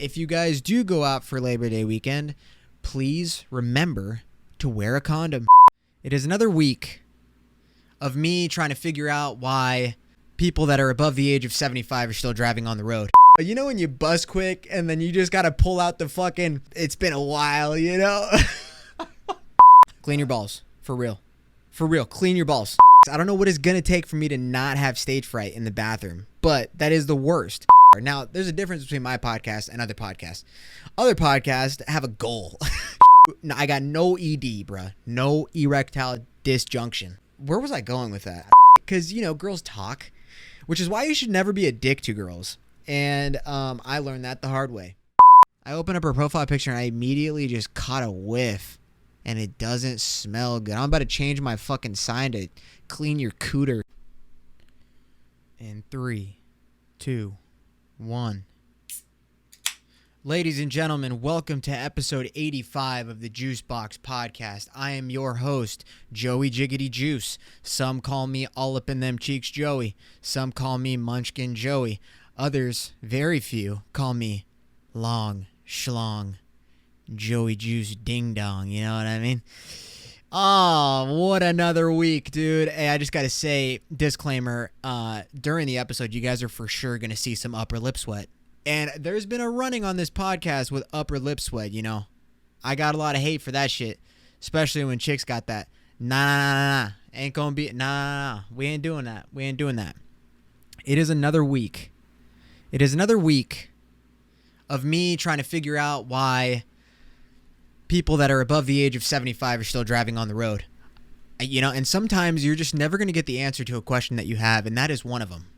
If you guys do go out for Labor Day weekend, please remember to wear a condom. It is another week of me trying to figure out why people that are above the age of 75 are still driving on the road. You know when you bust quick and then you just got to pull out the fucking, it's been a while, you know? Clean your balls. For real. For real. Clean your balls. I don't know what it's going to take for me to not have stage fright in the bathroom, but that is the worst. Now, there's a difference between my podcast and other podcasts. Other podcasts have a goal. I got no ED, bruh. No erectile dysfunction. Where was I going with that? Because, you know, girls talk, which is why you should never be a dick to girls. And I learned that the hard way. I opened up her profile picture and I immediately just caught a whiff. And it doesn't smell good. I'm about to change my fucking sign to clean your cooter. In 3, 2, 1. Ladies and gentlemen, welcome to episode 85 of the Juice Box Podcast. I am your host, Joey Jiggity Juice. Some call me all up in them cheeks Joey. Some call me Munchkin Joey. Others, very few, call me Long Schlong Joey Juice Ding Dong. You know what I mean? Oh, what another week, dude. Hey, I just got to say, disclaimer, during the episode, you guys are for sure going to see some upper lip sweat. And there's been a running on this podcast with upper lip sweat, you know. I got a lot of hate for that shit, especially when chicks got that. Nah. Ain't going to be, nah. We ain't doing that. We ain't doing that. It is another week. It is another week of me trying to figure out why people that are above the age of 75 are still driving on the road. You know, and sometimes you're just never going to get the answer to a question that you have, and that is one of them,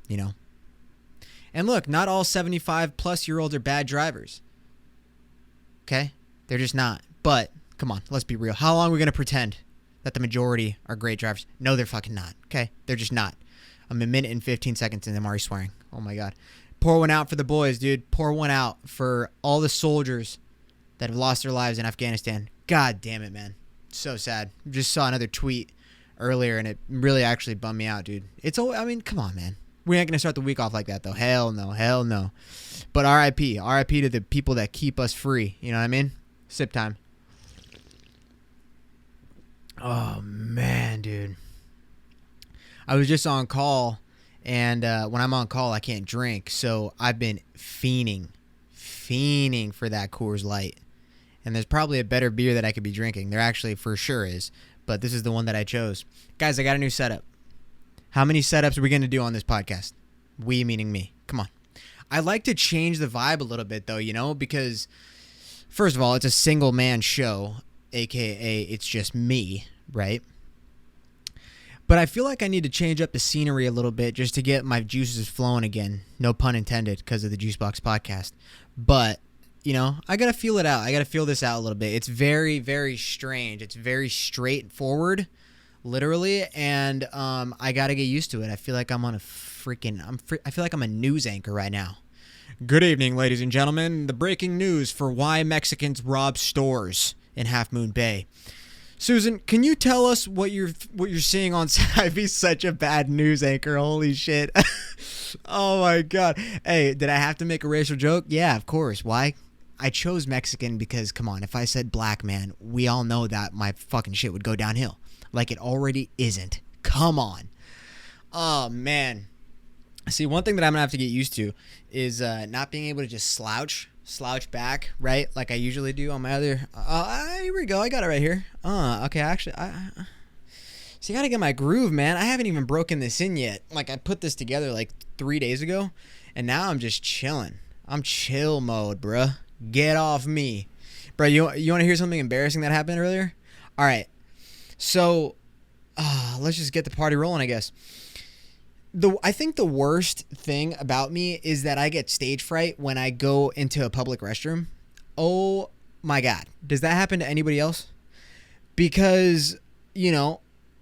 you know. And look, not all 75-plus-year-olds are bad drivers. Okay? They're just not. But, come on, let's be real. How long are we going to pretend that the majority are great drivers? No, they're fucking not. Okay? They're just not. I'm a minute and 15 seconds and I'm already swearing. Oh, my God. Pour one out for the boys, dude. Pour one out for all the soldiers that have lost their lives in Afghanistan. God damn it, man. So sad. Just saw another tweet earlier, and it really actually bummed me out, dude. I mean, come on, man. We ain't going to start the week off like that, though. Hell no. But RIP. RIP to the people that keep us free. You know what I mean? Sip time. Oh, man, dude. I was just on call, and when I'm on call, I can't drink. So I've been fiending for that Coors Light. And there's probably a better beer that I could be drinking. There actually for sure is. But this is the one that I chose. Guys, I got a new setup. How many setups are we going to do on this podcast? We meaning me. Come on. I like to change the vibe a little bit, though, you know, because, first of all, it's a single man show, a.k.a. it's just me, right? But I feel like I need to change up the scenery a little bit just to get my juices flowing again. No pun intended, because of the Juice Box Podcast. But, you know, I got to feel it out. I got to feel this out a little bit. It's very, very strange. It's very straightforward, literally, and I got to get used to it. I feel like I'm on a I feel like I'm a news anchor right now. Good evening, ladies and gentlemen. The breaking news for why Mexicans rob stores in Half Moon Bay. Susan, can you tell us what you're seeing on I'd be such a bad news anchor. Holy shit. Oh my God. Hey, did I have to make a racial joke? Yeah, of course. Why? I chose Mexican because, come on, if I said black man, we all know that my fucking shit would go downhill. Like it already isn't. Come on. Oh, man. See, one thing that I'm going to have to get used to is not being able to just slouch back, right? Like I usually do on my other... here we go. I got it right here. Okay, actually... See, I got to get my groove, man. I haven't even broken this in yet. Like, I put this together like 3 days ago, and now I'm just chilling. I'm chill mode, bruh. Get off me. Bro, you want to hear something embarrassing that happened earlier? All right. So, let's just get the party rolling, I guess. I think the worst thing about me is that I get stage fright when I go into a public restroom. Oh, my God. Does that happen to anybody else? Because, you know,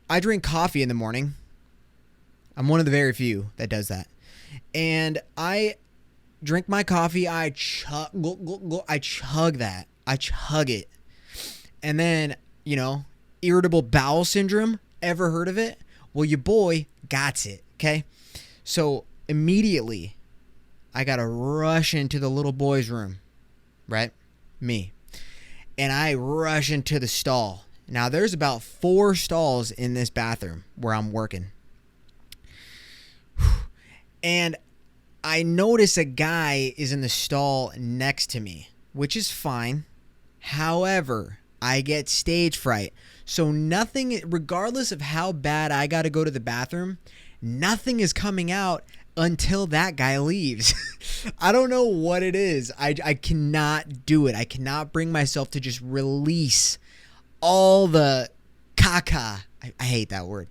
I drink coffee in the morning. I'm one of the very few that does that. And I drink my coffee. I chug that. I chug it. And then, you know, irritable bowel syndrome. Ever heard of it? Well, your boy got it. Okay. So immediately I got to rush into the little boy's room, right? Me. And I rush into the stall. Now, there's about 4 stalls in this bathroom where I'm working. And I notice a guy is in the stall next to me, which is fine. However, I get stage fright. So nothing, regardless of how bad I got to go to the bathroom, nothing is coming out until that guy leaves. I don't know what it is. I cannot do it. I cannot bring myself to just release all the caca. I hate that word.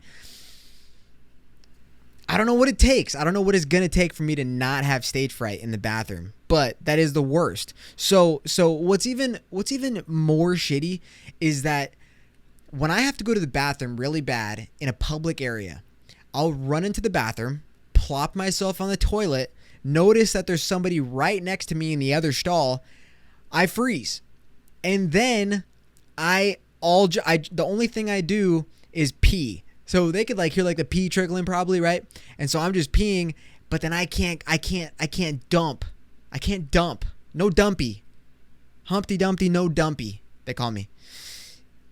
I don't know what it takes. I don't know what it's going to take for me to not have stage fright in the bathroom, but that is the worst. So what's even more shitty is that when I have to go to the bathroom really bad in a public area, I'll run into the bathroom, plop myself on the toilet, notice that there's somebody right next to me in the other stall, I freeze. And then the only thing I do is pee. So they could like hear like the pee trickling probably, right? And so I'm just peeing, but then I can't dump. I can't dump. No dumpy. Humpty Dumpty, no dumpy, they call me.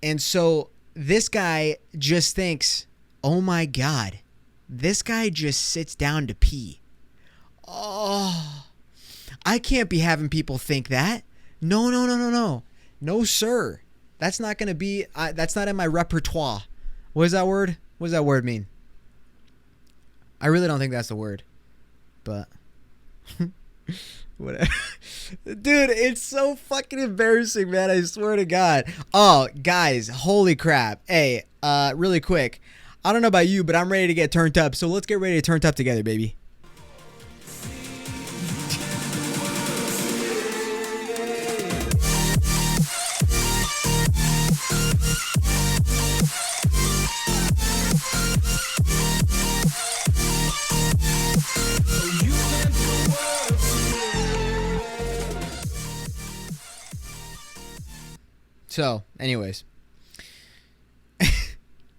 And so this guy just thinks, oh my God, this guy just sits down to pee. Oh, I can't be having people think that. No. No, sir. That's not going to be, that's not in my repertoire. What is that word? What does that word mean? I really don't think that's the word. But whatever. Dude, it's so fucking embarrassing, man. I swear to God. Oh, guys, holy crap. Hey, really quick. I don't know about you, but I'm ready to get turned up. So let's get ready to turn up together, baby. So, anyways,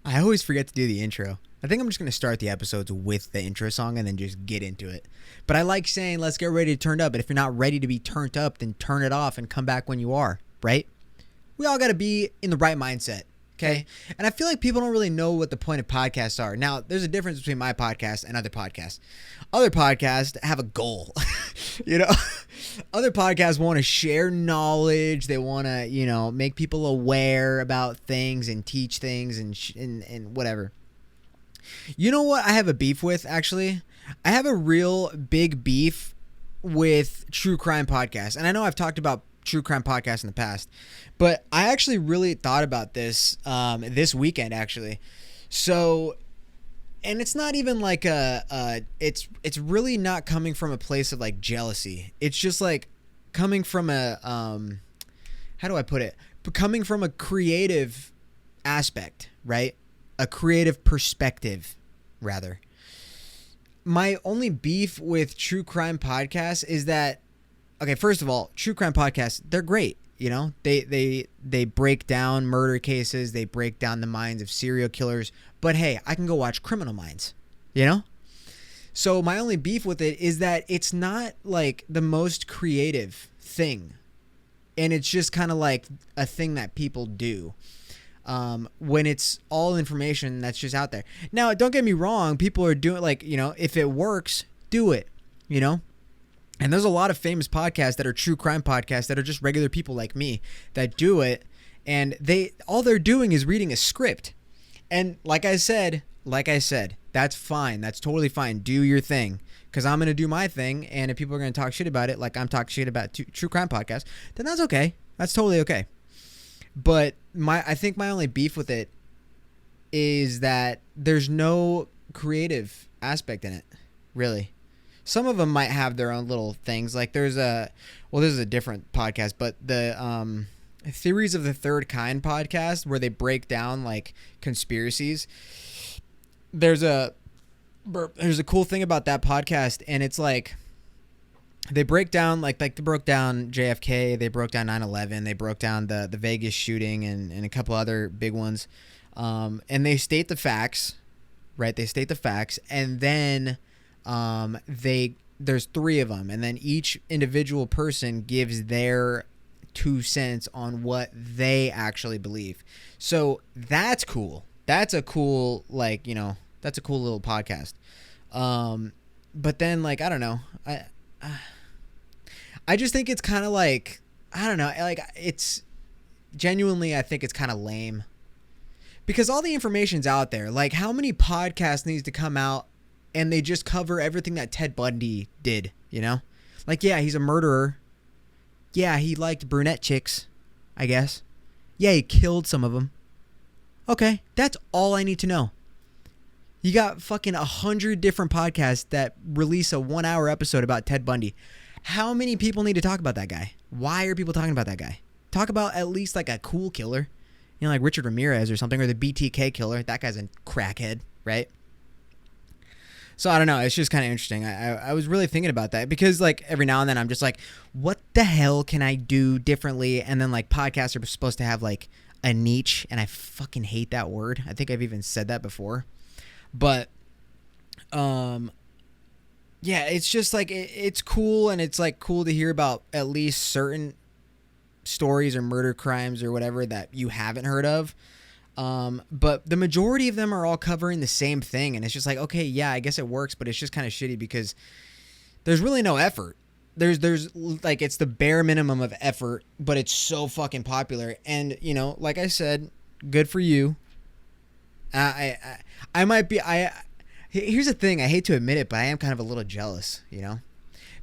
I always forget to do the intro. I think I'm just going to start the episodes with the intro song and then just get into it. But I like saying, let's get ready to turn up. But if you're not ready to be turned up, then turn it off and come back when you are, right? We all got to be in the right mindset, okay? And I feel like people don't really know what the point of podcasts are. Now, there's a difference between my podcast and other podcasts. Other podcasts have a goal, you know? Other podcasts want to share knowledge. They want to, you know, make people aware about things and teach things and whatever. You know what I have a beef with, actually? I have a real big beef with true crime podcasts. And I know I've talked about true crime podcasts in the past, but I actually really thought about this this weekend, actually. So, and it's not even like it's really not coming from a place of like jealousy. It's just like coming from a, how do I put it? Coming from a creative aspect, right? A creative perspective, rather. My only beef with true crime podcasts is that, okay, first of all, true crime podcasts, they're great. You know, they break down murder cases. They break down the minds of serial killers. But hey, I can go watch Criminal Minds, you know? So my only beef with it is that it's not like the most creative thing. And it's just kind of like a thing that people do when it's all information that's just out there. Now, don't get me wrong. People are doing, like, you know, if it works, do it, you know? And there's a lot of famous podcasts that are true crime podcasts that are just regular people like me that do it. And all they're doing is reading a script. And like I said, that's fine. That's totally fine. Do your thing. Because I'm going to do my thing. And if people are going to talk shit about it, like I'm talking shit about true crime podcasts, then that's okay. That's totally okay. But I think my only beef with it is that there's no creative aspect in it, really. Some of them might have their own little things. Like this is a different podcast, but the Theories of the Third Kind podcast, where they break down like conspiracies. There's a cool thing about that podcast, and it's like they break down like they broke down JFK, they broke down 9/11, they broke down the Vegas shooting and a couple other big ones, and they state the facts, right? They state the facts, and then they there's 3 of them, and then each individual person gives their 2 cents on what they actually believe. So that's cool. That's a cool, like, you know, that's a cool little podcast. But then, like, I don't know. I just think it's kind of like, I don't know, like, it's genuinely, I think it's kind of lame. Because all the information's out there. Like, how many podcasts needs to come out and they just cover everything that Ted Bundy did, you know? Like, yeah, he's a murderer. Yeah, he liked brunette chicks, I guess. Yeah, he killed some of them. Okay, that's all I need to know. You got fucking 100 different podcasts that release a 1-hour episode about Ted Bundy. How many people need to talk about that guy? Why are people talking about that guy? Talk about at least like a cool killer. You know, like Richard Ramirez or something, or the BTK killer. That guy's a crackhead, right? So I don't know. It's just kind of interesting. I was really thinking about that because, like, every now and then I'm just like, what the hell can I do differently? And then, like, podcasts are supposed to have, like, a niche, and I fucking hate that word. I think I've even said that before. But, yeah, it's just, like, it's cool, and it's, like, cool to hear about at least certain stories or murder crimes or whatever that you haven't heard of. But the majority of them are all covering the same thing, and it's just like, okay, yeah, I guess it works, but it's just kind of shitty because there's really no effort. There's like, it's the bare minimum of effort, but it's so fucking popular. And, you know, like I said, good for you. I might be, here's the thing, I hate to admit it, but I am kind of a little jealous, you know,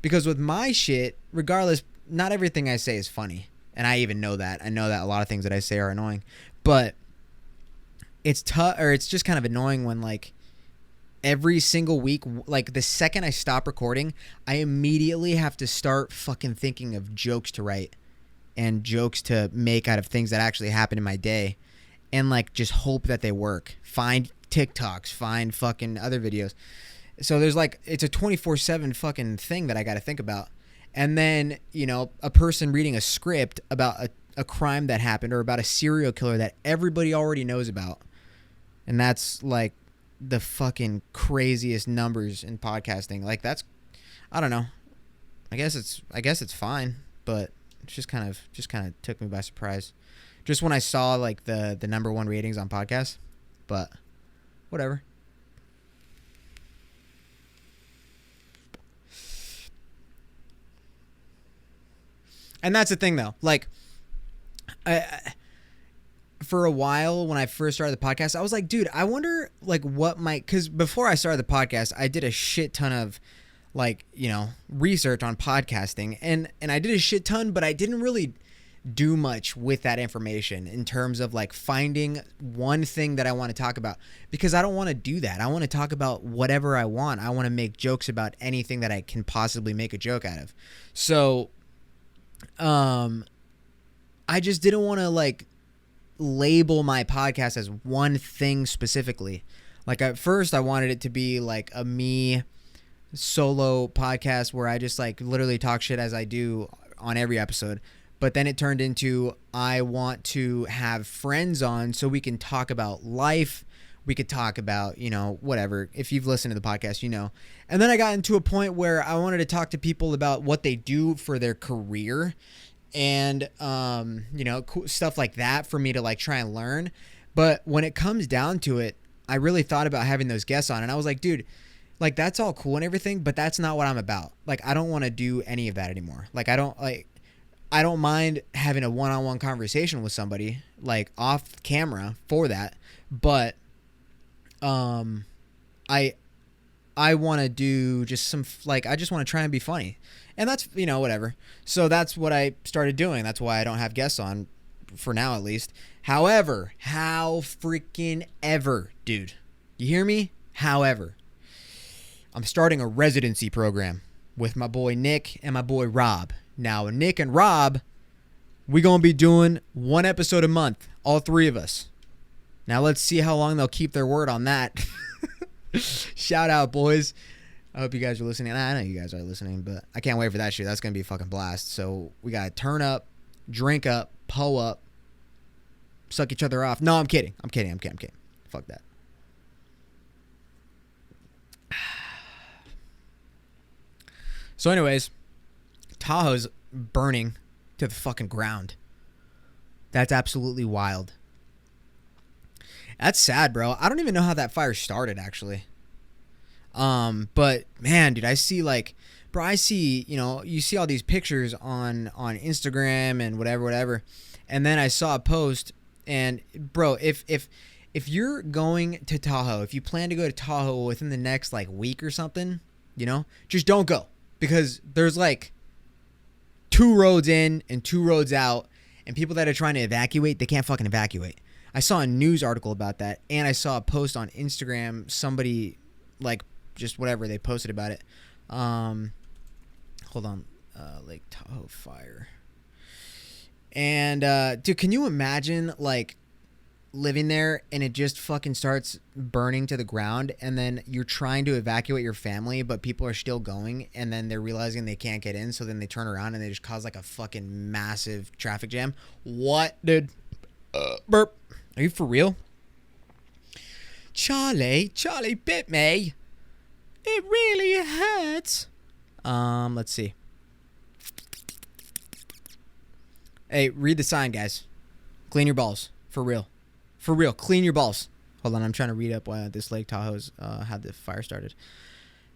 because with my shit, regardless, not everything I say is funny. And I even know that. I know that a lot of things that I say are annoying, but it's tough, or it's just kind of annoying when, like, every single week, like, the second I stop recording, I immediately have to start fucking thinking of jokes to write and jokes to make out of things that actually happen in my day, and, like, just hope that they work. Find TikToks, find fucking other videos. So there's, like, it's a 24/7 fucking thing that I got to think about. And then, you know, a person reading a script about a crime that happened, or about a serial killer that everybody already knows about. And that's, like, the fucking craziest numbers in podcasting. Like, that's, I don't know. I guess it's fine, but it's just kind of took me by surprise. Just when I saw, like, the number 1 ratings on podcasts, but whatever. And that's the thing, though. Like, for a while when I first started the podcast, I was like, dude, I wonder, like, what might, because before I started the podcast, I did a shit ton of, like, you know, research on podcasting, and I did a shit ton, but I didn't really do much with that information in terms of, like, finding one thing that I want to talk about, because I don't want to do that. I want to talk about whatever I want. I want to make jokes about anything that I can possibly make a joke out of. So, I just didn't want to, like, label my podcast as one thing specifically. Like, at first I wanted it to be like a me solo podcast where I just, like, literally talk shit as I do on every episode. But then it turned into, I want to have friends on so we can talk about life. We could talk about, you know, whatever. If you've listened to the podcast, you know. And then I got into a point where I wanted to talk to people about what they do for their career, and, you know, stuff like that for me to, like, try and learn. But when it comes down to it, I really thought about having those guests on, and I was like, dude, like, that's all cool and everything, but that's not what I'm about. Like, I don't want to do any of that anymore. Like, I don't mind having a one-on-one conversation with somebody, like, off camera for that, but I want to do just some, like, I just want to try and be funny. And that's, you know, whatever. So that's what I started doing. That's why I don't have guests on, for now at least. However, how freaking ever, dude. You hear me? However, I'm starting a residency program with my boy Nick and my boy Rob. Now, Nick and Rob, we're going to be doing 1 episode a month, all 3 of us. Now, let's see how long they'll keep their word on that. Shout out, boys. I hope you guys are listening. I know you guys are listening, but I can't wait for that shit. That's going to be a fucking blast. So we got to turn up, drink up, pull up, suck each other off. No, I'm kidding. Fuck that. So anyways, Tahoe's burning to the fucking ground. That's absolutely wild. That's sad, bro. I don't even know how that fire started, actually. But man, dude, I see like, bro, I see, you see all these pictures on Instagram and whatever, and then I saw a post, and bro, if you're going to Tahoe, if you plan to go to Tahoe within the next like week or something, just don't go, because there's like 2 roads in and 2 roads out, and people that are trying to evacuate, they can't fucking evacuate. I saw a news article about that, and I saw a post on Instagram. Somebody, like, just whatever, they posted about it. Hold on. Lake Tahoe fire. And, dude, can you imagine, like, living there and it just fucking starts burning to the ground, and then you're trying to evacuate your family, but people are still going, and then they're realizing they can't get in, so then they turn around and they just cause, like, a fucking massive traffic jam? What, dude? Burp. Are you for real? Charlie bit me. It really hurts. Let's see. Hey, read the sign, guys. Clean your balls. For real. For real. Clean your balls. Hold on, I'm trying to read up why this Lake Tahoe's had the fire started.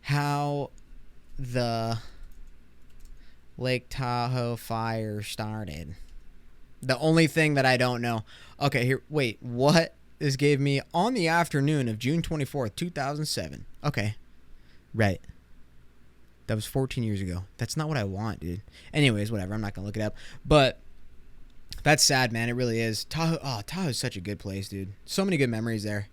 How the Lake Tahoe fire started. The only thing that I don't know. Okay, here. Wait, what? This gave me on the afternoon of June 24th, 2007. Okay. Right. That was 14 years ago. That's not what I want, dude. Anyways, whatever. I'm not going to look it up. But that's sad, man. It really is. Tahoe is such a good place, dude. So many good memories there.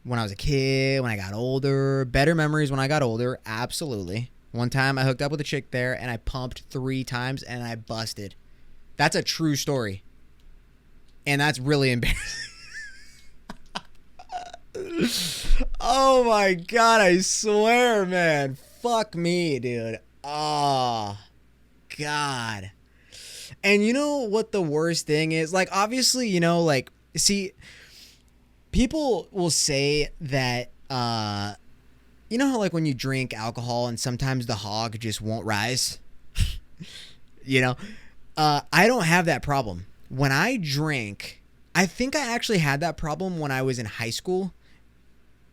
When I was a kid, when I got older. Better memories when I got older. Absolutely. One time I hooked up with a chick there, and I pumped 3 times, and I busted. That's a true story. And that's really embarrassing. Oh my God, I swear, man. Fuck me, dude. Oh, God. And you know what the worst thing is? Like, obviously, like, see, people will say that, you know how, like, when you drink alcohol and sometimes the hog just won't rise? I don't have that problem. When I drink, I think I actually had that problem when I was in high school,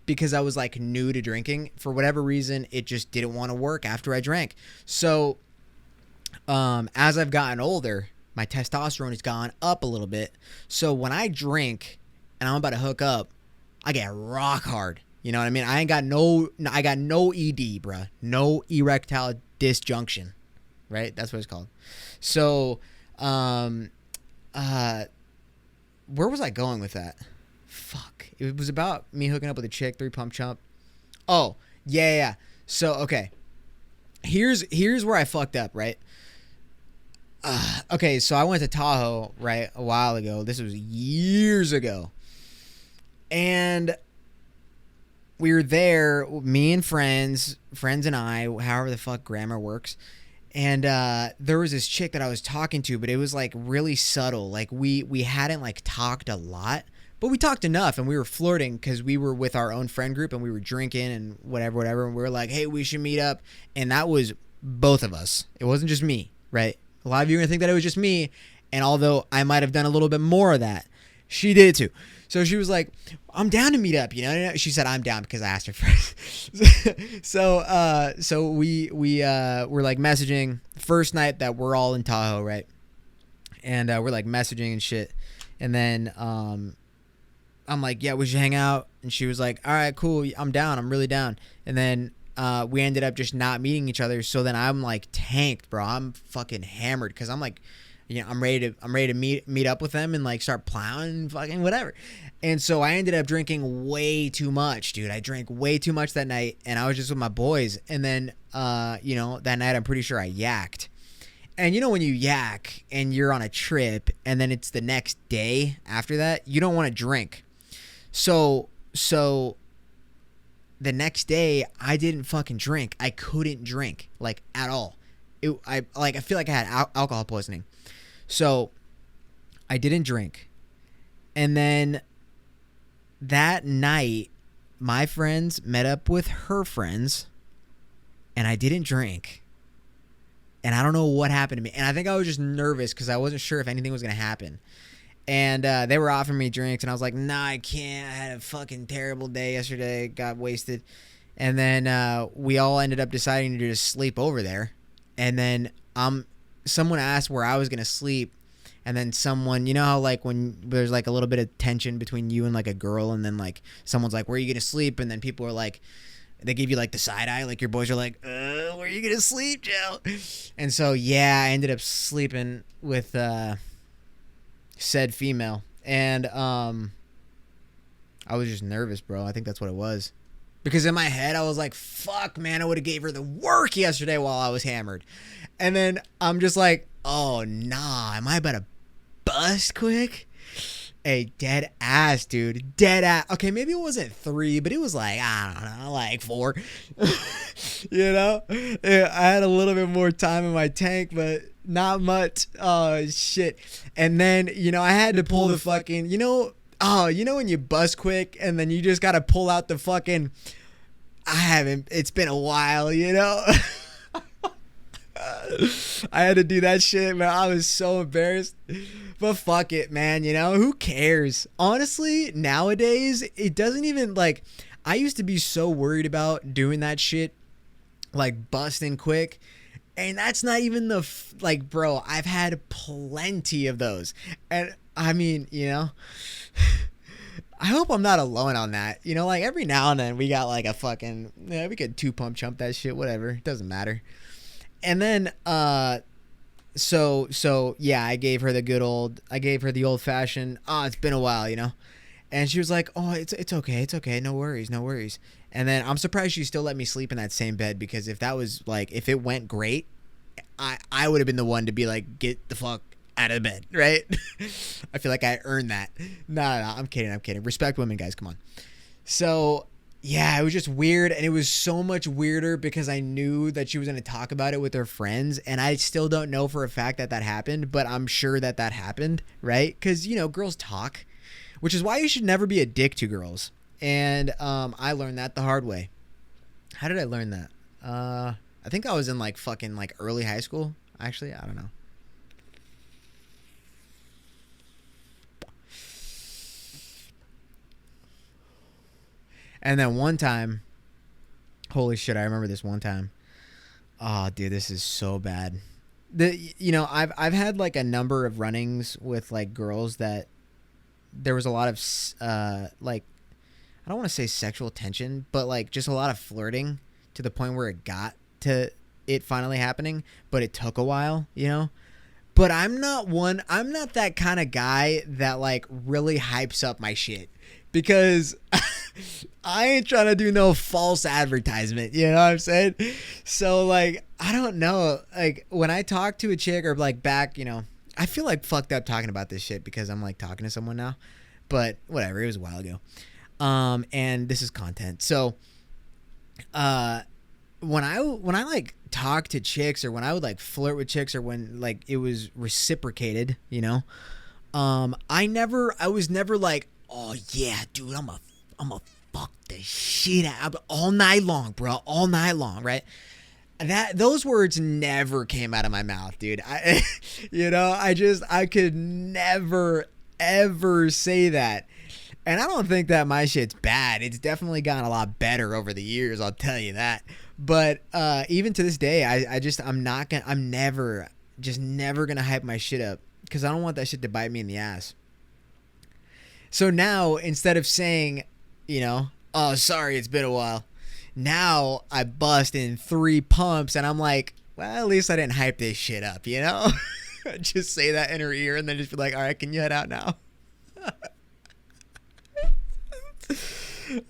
because I was like new to drinking. For whatever reason, it just didn't want to work after I drank. So as I've gotten older, my testosterone has gone up a little bit. So when I drink and I'm about to hook up, I get rock hard. You know what I mean? I got no ED, bruh. No erectile dysfunction. Right? That's what it's called. So, where was I going with that? Fuck. It was about me hooking up with a chick, 3 pump chump. Oh, yeah. So, okay. Here's where I fucked up, right? Okay, so I went to Tahoe, right, a while ago. This was years ago. And we were there, me and friends and I, however the fuck grammar works. And there was this chick that I was talking to, but it was like really subtle. Like we hadn't like talked a lot, but we talked enough, and we were flirting because we were with our own friend group and we were drinking and whatever. And we were like, hey, we should meet up. And that was both of us. It wasn't just me, right? A lot of you are going to think that it was just me. And although I might have done a little bit more of that, she did too. So she was like, I'm down to meet up, She said, I'm down because I asked her first. So we were like messaging first night that we're all in Tahoe, right? And we're like messaging and shit. And then I'm like, yeah, we should hang out. And she was like, all right, cool. I'm down. I'm really down. And then we ended up just not meeting each other. So then I'm like tanked, bro. I'm fucking hammered because I'm like, I'm ready to meet up with them and like start plowing and fucking whatever. And so I ended up drinking way too much, dude. I drank way too much that night, and I was just with my boys. And then, that night I'm pretty sure I yacked. And when you yak and you're on a trip and then it's the next day after that, you don't want to drink. So the next day I didn't fucking drink. I couldn't drink like at all. I feel like I had alcohol poisoning. So I didn't drink. And then that night, my friends met up with her friends, and I didn't drink. And I don't know what happened to me. And I think I was just nervous because I wasn't sure if anything was going to happen. And they were offering me drinks, and I was like, nah, I can't. I had a fucking terrible day yesterday. Got wasted. And then we all ended up deciding to just sleep over there. And then someone asked where I was going to sleep. And then someone, you know how like when there's like a little bit of tension between you and like a girl, and then like someone's like, where are you going to sleep? And then people are like, they give you like the side eye, like your boys are like, where are you going to sleep, Joe? And so, yeah, I ended up sleeping with said female. And I was just nervous, bro. I think that's what it was. Because in my head, I was like, fuck, man, I would have gave her the work yesterday while I was hammered. And then I'm just like, oh, nah, am I about to bust quick? Hey, dead ass, dude. Dead ass. Okay, maybe it wasn't 3, but it was like, I don't know, like 4. You know? Yeah, I had a little bit more time in my tank, but not much. Oh, shit. And then, you know, I had to pull the fucking, you know when you bust quick and then you just got to pull out the fucking, it's been a while, you know? I had to do that shit, man. I was so embarrassed. But fuck it, man. You know, who cares? Honestly, nowadays, it doesn't even like. I used to be so worried about doing that shit, like busting quick. And that's not even like, bro, I've had plenty of those. And I mean, you know, I hope I'm not alone on that. You know, like every now and then we got like a fucking, yeah, we could 2-pump chump that shit, whatever. It doesn't matter. And then, so yeah, I gave her the old fashioned, it's been a while, you know? And she was like, oh, it's okay. No worries. And then I'm surprised she still let me sleep in that same bed, because if that was like, if it went great, I would have been the one to be like, get the fuck out of bed, right? I feel like I earned that. No, I'm kidding. Respect women, guys. Come on. So yeah, it was just weird, and it was so much weirder because I knew that she was going to talk about it with her friends, and I still don't know for a fact that happened, but I'm sure that happened, right? Because, you know, girls talk, which is why you should never be a dick to girls, and I learned that the hard way. How did I learn that? I think I was in like fucking like early high school, actually. I don't know. And then one time, holy shit, I remember this one time. Oh, dude, this is so bad. You know, I've had like a number of run-ins with like girls that there was a lot of like, I don't want to say sexual tension, but like just a lot of flirting to the point where it got to it finally happening, but it took a while, you know? But I'm not that kind of guy that like really hypes up my shit, because I ain't trying to do no false advertisement, you know what I'm saying? So like, I don't know, like when I talk to a chick or like back, you know, I feel like fucked up talking about this shit because I'm like talking to someone now, but whatever, it was a while ago. And this is content. So, when I like talk to chicks, or when I would like flirt with chicks, or when like it was reciprocated, you know, I was never like, oh yeah, dude, I'm a fuck the shit out all night long, bro, all night long, right? Those words never came out of my mouth, dude. You know, I could never ever say that. And I don't think that my shit's bad. It's definitely gotten a lot better over the years, I'll tell you that. But even to this day, I'm never gonna hype my shit up, because I don't want that shit to bite me in the ass. So now, instead of saying, you know, oh, sorry, it's been a while, now I bust in 3 pumps, and I'm like, well, at least I didn't hype this shit up, you know? Just say that in her ear, and then just be like, all right, can you head out now?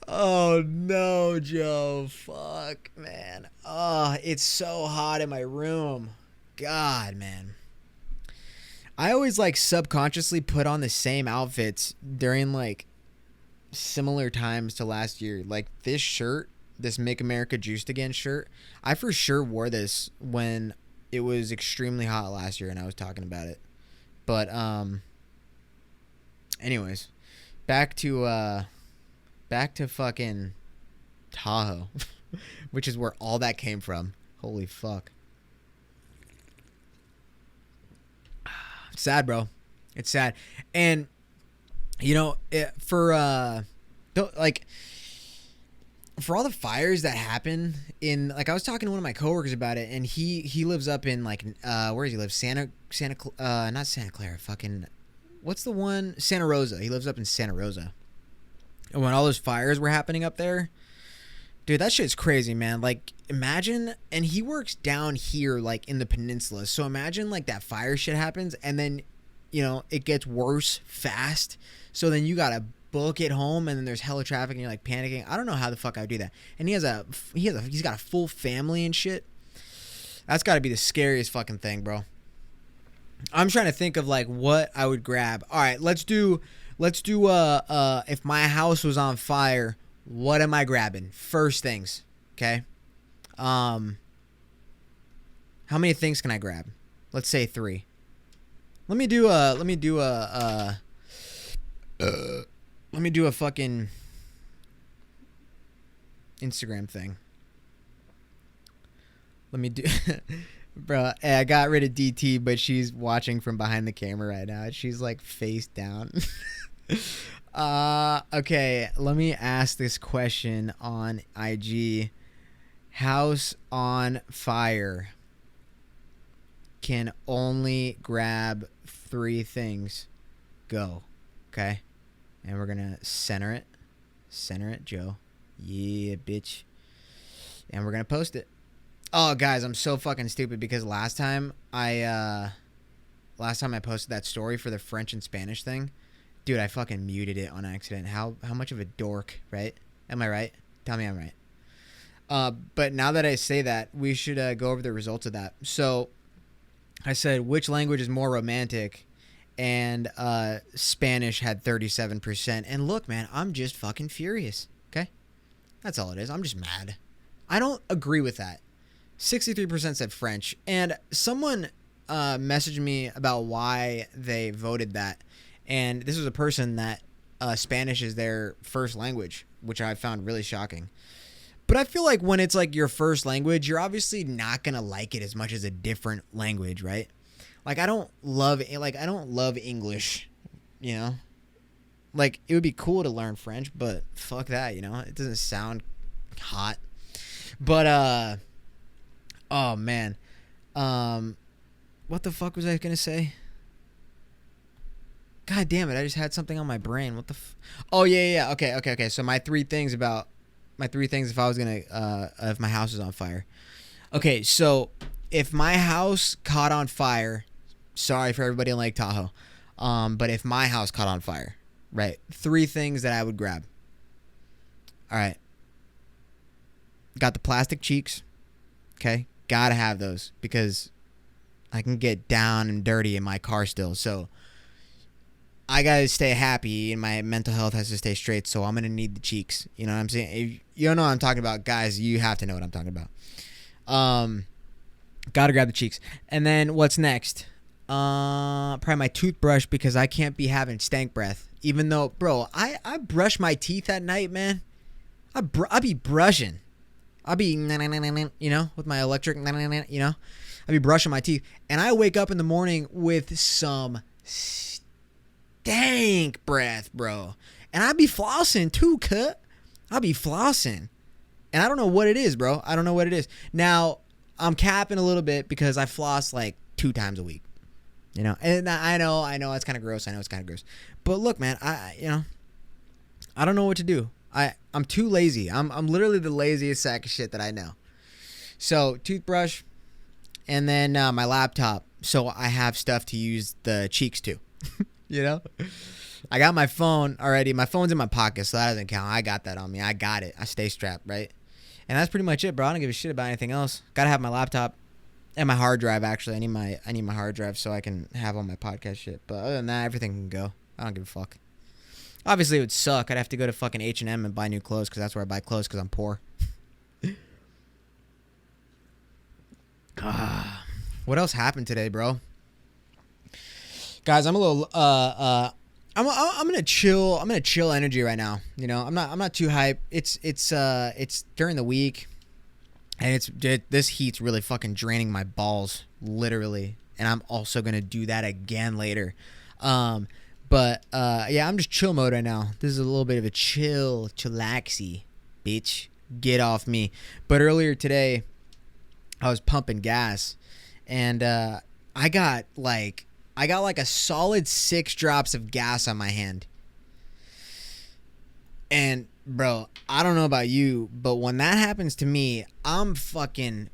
Oh no, Joe. Fuck, man. Oh, it's so hot in my room. God, man. I always like subconsciously put on the same outfits during like similar times to last year. Like this shirt, this Make America Juiced Again shirt, I for sure wore this when it was extremely hot last year and I was talking about it. But anyways, back to fucking Tahoe, which is where all that came from. Holy fuck. It's sad, bro. It's sad. And you know, like for all the fires that happen in, like, I was talking to one of my coworkers about it, and he lives up in like where does he live? Not Santa Clara, fucking, what's the one? Santa Rosa. He lives up in Santa Rosa. And when all those fires were happening up there, dude, that shit's crazy, man. Like, imagine, and he works down here, like, in the peninsula. So imagine, like, that fire shit happens, and then, you know, it gets worse fast. So then you gotta book it home, and then there's hella traffic, and you're, like, panicking. I don't know how the fuck I would do that. And he's got a full family and shit. That's gotta be the scariest fucking thing, bro. I'm trying to think of, like, what I would grab. All right, let's do if my house was on fire, what am I grabbing? First things, okay? How many things can I grab? Let's say 3. Let me do a fucking Instagram thing. Let me do bro, hey, I got rid of DT, but she's watching from behind the camera right now. She's like face down. Okay, let me ask this question on IG. House on fire. Can only grab 3 things. Go. Okay? And we're gonna center it. Center it, Joe. Yeah, bitch. And we're gonna post it. Oh, guys, I'm so fucking stupid because last time I posted that story for the French and Spanish thing, dude, I fucking muted it on accident. How much of a dork, right? Am I right? Tell me I'm right. But now that I say that, we should go over the results of that. So I said, which language is more romantic? And Spanish had 37%. And look, man, I'm just fucking furious. Okay? That's all it is. I'm just mad. I don't agree with that. 63% said French. And someone messaged me about why they voted that. And this was a person that Spanish is their first language, which I found really shocking. But I feel like when it's like your first language, you're obviously not going to like it as much as a different language, right? Like, I don't love English, you know? Like, it would be cool to learn French, but fuck that, you know? It doesn't sound hot. But, oh, man. What the fuck was I going to say? God damn it, I just had something on my brain. What the oh, yeah. Okay. So my 3 things if I was going to, if my house was on fire. Okay, so if my house caught on fire, sorry for everybody in Lake Tahoe, but if my house caught on fire, right, 3 things that I would grab. All right. Got the plastic cheeks. Okay, gotta have those because I can get down and dirty in my car still. So I gotta stay happy and my mental health has to stay straight. So I'm gonna need the cheeks. You know what I'm saying? If you don't know what I'm talking about, guys, you have to know what I'm talking about. Gotta grab the cheeks. And then what's next? Probably my toothbrush because I can't be having stank breath. Even though, bro, I brush my teeth at night, man. I be brushing. I'll be, you know, with my electric, you know. I'll be brushing my teeth. And I wake up in the morning with some stank breath, bro. And I be flossing too, cut. I'll be flossing. And I don't know what it is, bro. I don't know what it is. Now, I'm capping a little bit because I floss like 2 times a week. You know, and I know it's kind of gross. But look, man, I don't know what to do. I'm too lazy. I'm literally the laziest sack of shit that I know. So toothbrush, and then my laptop, so I have stuff to use the cheeks to. You know, I got my phone already. My phone's in my pocket, so that doesn't count. I got that on me. I got it. I stay strapped, right? And that's pretty much it, bro. I don't give a shit about anything else. Gotta have my laptop and my hard drive. Actually, I need my hard drive so I can have all my podcast shit. But other than that, everything can go. I don't give a fuck. Obviously, it would suck. I'd have to go to fucking H&M and buy new clothes because that's where I buy clothes because I'm poor. What else happened today, bro? Guys, I'm a little I'm gonna chill. I'm gonna chill energy right now. You know, I'm not too hype. It's during the week, and this heat's really fucking draining my balls, literally. and I'm also gonna do that again later. Yeah, I'm just chill mode right now. This is a little bit of a chillaxy, bitch. Get off me. But earlier today, I was pumping gas, and I got like a solid 6 drops of gas on my hand. And bro, I don't know about you, but when that happens to me, I'm fucking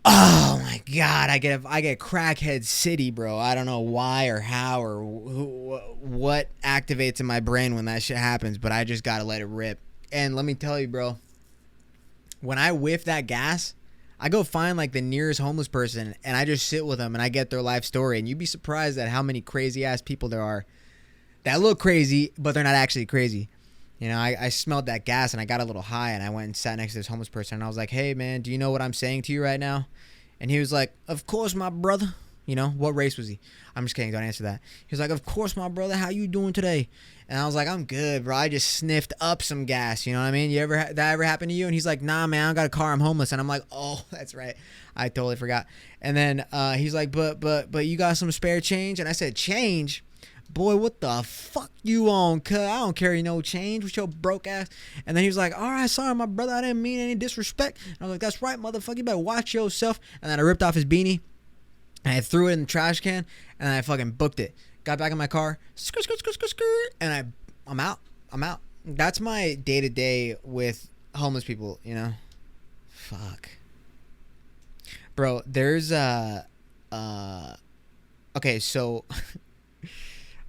oh my god, I get crackhead city, bro. I don't know why or how or what activates in my brain when that shit happens, but I just gotta let it rip. And let me tell you, bro, when I whiff that gas, I go find like the nearest homeless person and I just sit with them and I get their life story. And you'd be surprised at how many crazy ass people there are that look crazy, but they're not actually crazy. You know, I smelled that gas and I got a little high and I went and sat next to this homeless person and I was like, hey man, do you know what I'm saying to you right now? And he was like, of course, my brother. You know, what race was he? I'm just kidding, don't answer that. He was like, of course, my brother, how you doing today? And I was like, I'm good, bro. I just sniffed up some gas, you know what I mean? That ever happened to you? And he's like, nah, man, I got a car, I'm homeless. And I'm like, oh, that's right. I totally forgot. And then he's like, but you got some spare change? And I said, change? Boy, what the fuck you on, cuz? I don't carry no change with your broke ass. And then he was like, all right, sorry, my brother, I didn't mean any disrespect. And I was like, that's right, motherfucker, you better watch yourself. And then I ripped off his beanie and I threw it in the trash can and I fucking booked it. Got back in my car, and I'm out. That's my day-to-day with homeless people, you know? Fuck. Bro, there's okay, so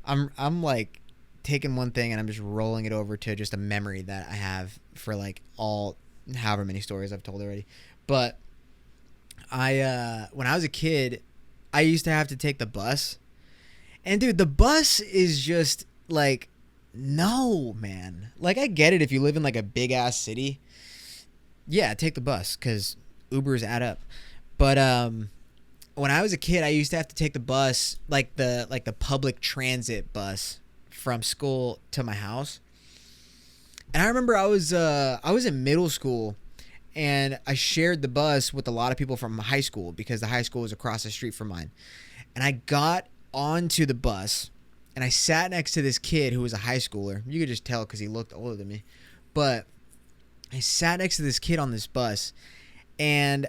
I'm like taking one thing and I'm just rolling it over to just a memory that I have for like however many stories I've told already. But when I was a kid, I used to have to take the bus. And dude, the bus is just like, no, man. Like, I get it if you live in like a big ass city. Yeah, take the bus because Ubers add up. But when I was a kid, I used to have to take the bus, like the public transit bus from school to my house. And I remember I was in middle school and I shared the bus with a lot of people from high school because the high school was across the street from mine. And I got onto the bus and I sat next to this kid who was a high schooler. You could just tell because he looked older than me. But I sat next to this kid on this bus. And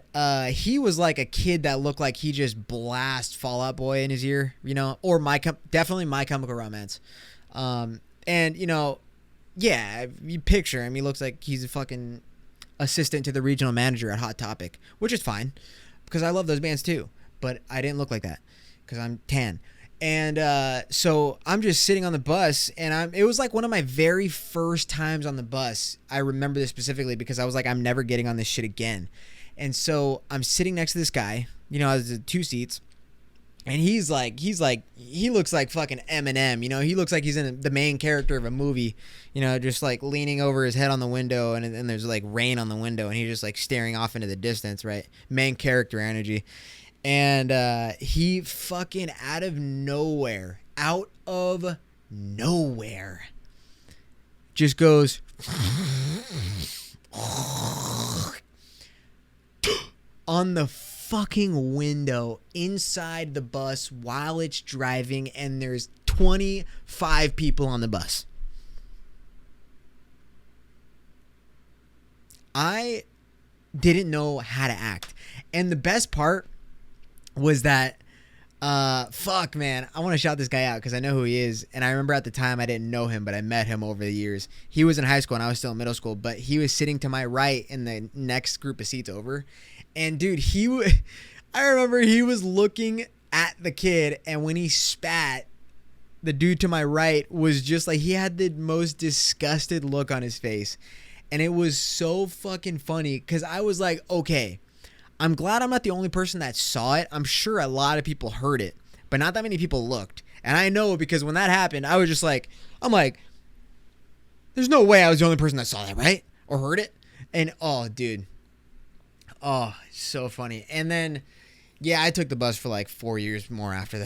he was like a kid that looked like he just blast Fall Out Boy in his ear, you know, or definitely My Chemical Romance. And, you know, yeah, you picture him. He looks like he's a fucking assistant to the regional manager at Hot Topic, which is fine because I love those bands too. But I didn't look like that because I'm tan. And so I'm just sitting on the bus and it was like one of my very first times on the bus. I remember this specifically because I was like, I'm never getting on this shit again. And so I'm sitting next to this guy, you know, there's 2 seats. And he looks like fucking Eminem, you know, he looks like he's in the main character of a movie, you know, just like leaning over his head on the window and there's like rain on the window and he's just like staring off into the distance, right? Main character energy. And he fucking out of nowhere, just goes on the fucking window inside the bus while it's driving and there's 25 people on the bus. I didn't know how to act. And the best part was that fuck, man, I want to shout this guy out because I know who he is. And I remember at the time I didn't know him, but I met him over the years. He was in high school and I was still in middle school, but he was sitting to my right in the next group of seats over. And dude, I remember he was looking at the kid, and when he spat, the dude to my right was just like, he had the most disgusted look on his face. And it was so fucking funny because I was like, okay, I'm glad I'm not the only person that saw it. I'm sure a lot of people heard it, but not that many people looked. And I know because when that happened, I was just like, there's no way I was the only person that saw that, right? Or heard it. And oh, dude. Oh, it's so funny. And then, yeah, I took the bus for like 4 years more after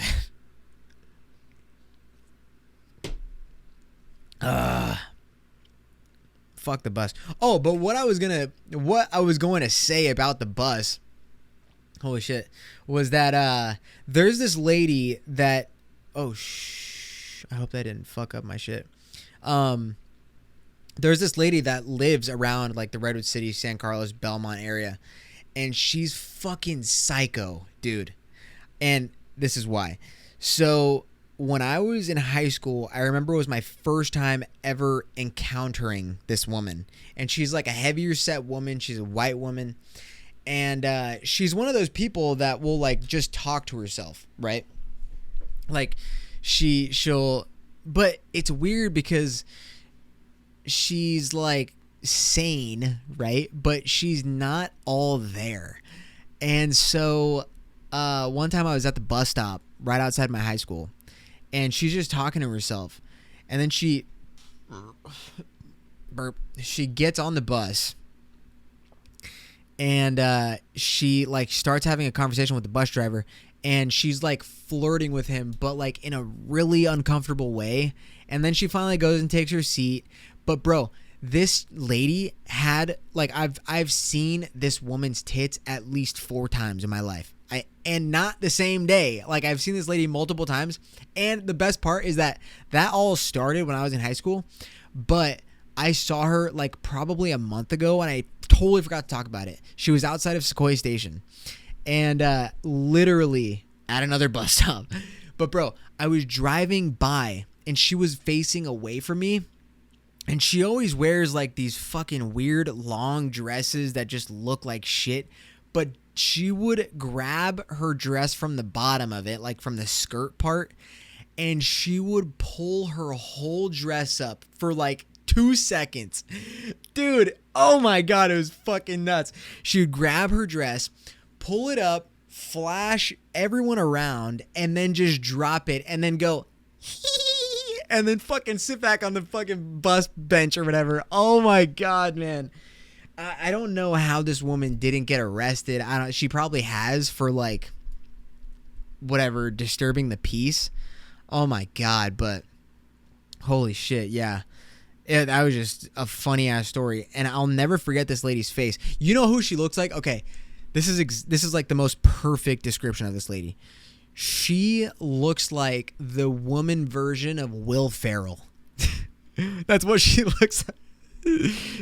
that. Fuck the bus. Oh, but what I was going to say about the bus holy shit, was that there's this lady that, I hope that didn't fuck up my shit. There's this lady that lives around like the Redwood City, San Carlos, Belmont area, and she's fucking psycho, dude. And this is why. So when I was in high school, I remember it was my first time ever encountering this woman. And she's like a heavier set woman. She's a white woman. And she's one of those people that will like just talk to herself, right? Like she'll, but it's weird because she's like sane, right? But she's not all there. And so one time I was at the bus stop right outside my high school, and she's just talking to herself, and then she gets on the bus, and she like starts having a conversation with the bus driver, and she's like flirting with him, but like in a really uncomfortable way. And then she finally goes and takes her seat. But bro, this lady had like, I've seen this woman's tits at least 4 times in my life. And not the same day. Like, I've seen this lady multiple times. And the best part is that all started when I was in high school. But I saw her like probably a month ago, and I totally forgot to talk about it. She was outside of Sequoia Station, and literally at another bus stop. But bro, I was driving by, and she was facing away from me. And she always wears like these fucking weird long dresses that just look like shit. But she would grab her dress from the bottom of it, like from the skirt part, and she would pull her whole dress up for like 2 seconds. Dude, oh my God, it was fucking nuts. She would grab her dress, pull it up, flash everyone around, and then just drop it, and then go, and then fucking sit back on the fucking bus bench or whatever. Oh my God, man. I don't know how this woman didn't get arrested. She probably has for like whatever, disturbing the peace. Oh my God, but holy shit, yeah. That was just a funny ass story, and I'll never forget this lady's face. You know who she looks like? Okay, this is like the most perfect description of this lady. She looks like the woman version of Will Ferrell. That's what she looks like.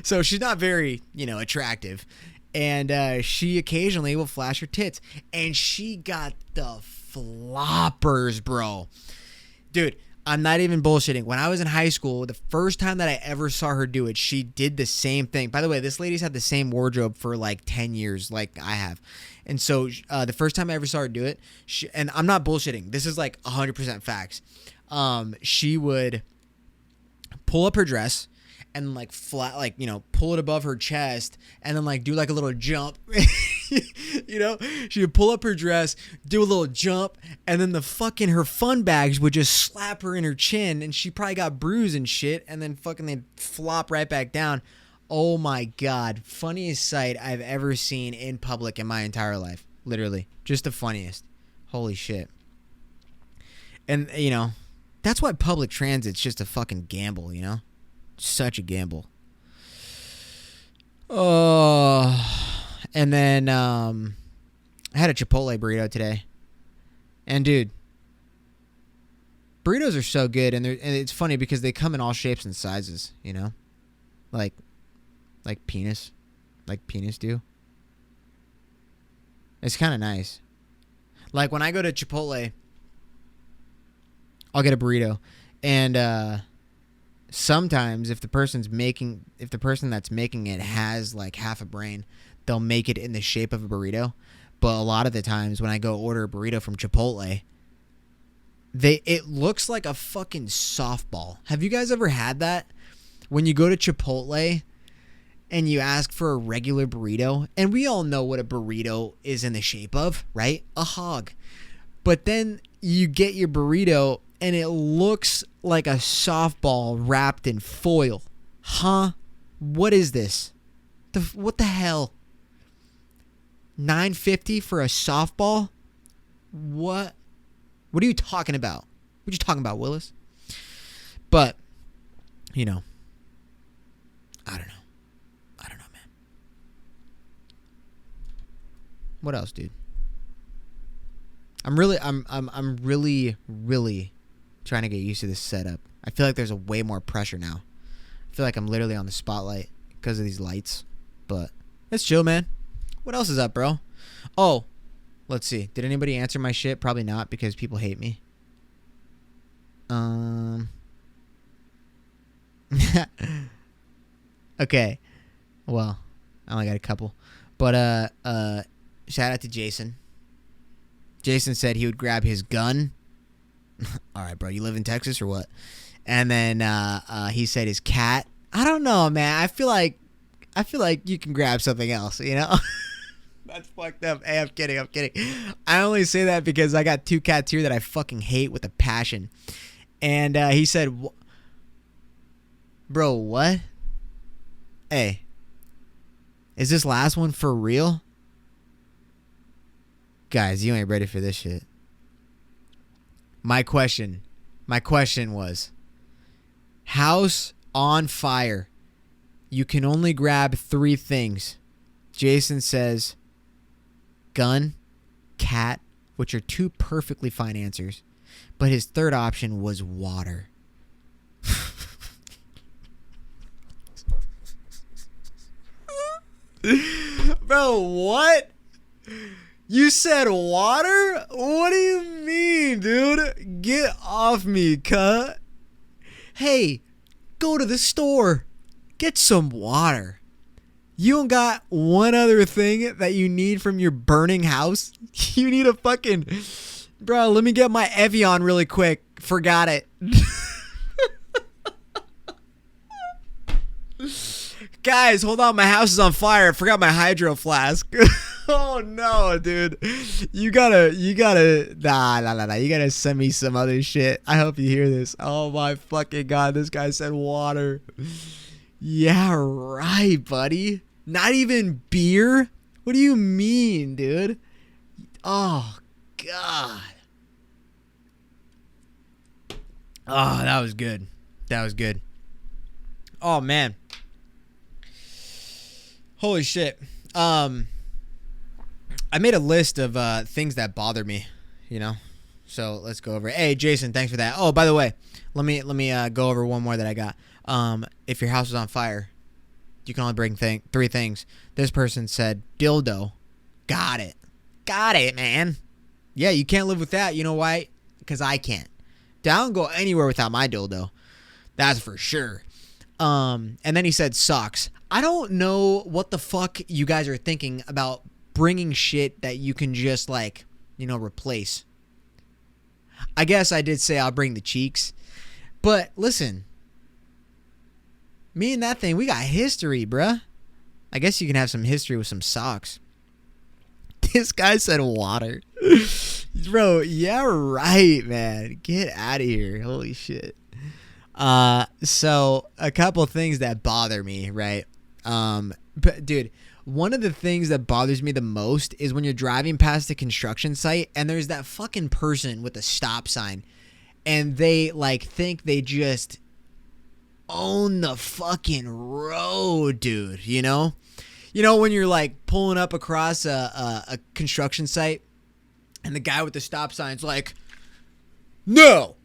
So she's not very, attractive. And she occasionally will flash her tits. And she got the floppers, bro. Dude, I'm not even bullshitting. When I was in high school, the first time that I ever saw her do it, she did the same thing. By the way, this lady's had the same wardrobe for like 10 years like I have. And so the first time I ever saw her do it, and I'm not bullshitting, this is like 100% facts. She would pull up her dress and like flat, like, pull it above her chest, and then like do like a little jump. She would pull up her dress, do a little jump, and then her fun bags would just slap her in her chin, and she probably got bruised and shit, and then fucking they'd flop right back down. Oh my God, funniest sight I've ever seen in public in my entire life. Literally, just the funniest. Holy shit. And that's why public transit's just a fucking gamble, Such a gamble. Oh, and then I had a Chipotle burrito today, and dude, burritos are so good, and it's funny because they come in all shapes and sizes, like penis, do. It's kind of nice. Like when I go to Chipotle, I'll get a burrito, and sometimes if the person that's making it has like half a brain, they'll make it in the shape of a burrito. But a lot of the times when I go order a burrito from Chipotle, it looks like a fucking softball. Have you guys ever had that? When you go to Chipotle and you ask for a regular burrito, and we all know what a burrito is in the shape of, right? A hog. But then you get your burrito and it looks like a softball wrapped in foil. Huh? What is this? What the hell? $9.50 for a softball? What? What are you talking about? What are you talking about, Willis? But, I don't know. I don't know, man. What else, dude? I'm really trying to get used to this setup. I feel like there's a way more pressure now. I feel like I'm literally on the spotlight because of these lights. But it's chill, man. What else is up, bro? Oh, let's see. Did anybody answer my shit? Probably not, because people hate me. Okay. Well, I only got a couple. But shout out to Jason. Jason said he would grab his gun. All right, bro. You live in Texas or what? And then he said his cat. I don't know, man. I feel like you can grab something else, you know? That's fucked up. Hey, I'm kidding. I only say that because I got 2 cats here that I fucking hate with a passion. And he said, bro, what? Hey, is this last one for real? Guys, you ain't ready for this shit. My question was, house on fire. You can only grab 3 things. Jason says gun, cat, which are 2 perfectly fine answers. But his third option was water. Bro, what? You said water? What do you mean, dude? Get off me, cut. Hey, go to the store. Get some water. You don't got one other thing that you need from your burning house? You need a fucking... Bro, let me get my Evian really quick. Forgot it. Guys, hold on. My house is on fire. I forgot my hydro flask. Oh, no, dude. You gotta, nah. You gotta send me some other shit. I hope you hear this. Oh, my fucking God. This guy said water. Yeah, right, buddy. Not even beer? What do you mean, dude? Oh, God. Oh, that was good. Oh, man. Holy shit. I made a list of things that bother me, you know? So let's go over it. Hey, Jason, thanks for that. Oh, by the way, let me go over one more that I got. If your house is on fire, you can only bring 3 things. This person said dildo. Got it, man. Yeah, you can't live with that. You know why? Because I can't. I don't go anywhere without my dildo. That's for sure. And then he said socks. I don't know what the fuck you guys are thinking about bringing shit that you can just, like, you know, replace. I guess I did say I'll bring the cheeks. But listen, me and that thing, we got history, bruh. I guess you can have some history with some socks. This guy said water. Bro, yeah, right, man. Get out of here. Holy shit. So a couple things that bother me, right? But dude, one of the things that bothers me the most is when you're driving past a construction site and there's that fucking person with a stop sign and they like think they just own the fucking road, dude, you know? You know, when you're like pulling up across a construction site and the guy with the stop sign's like, no,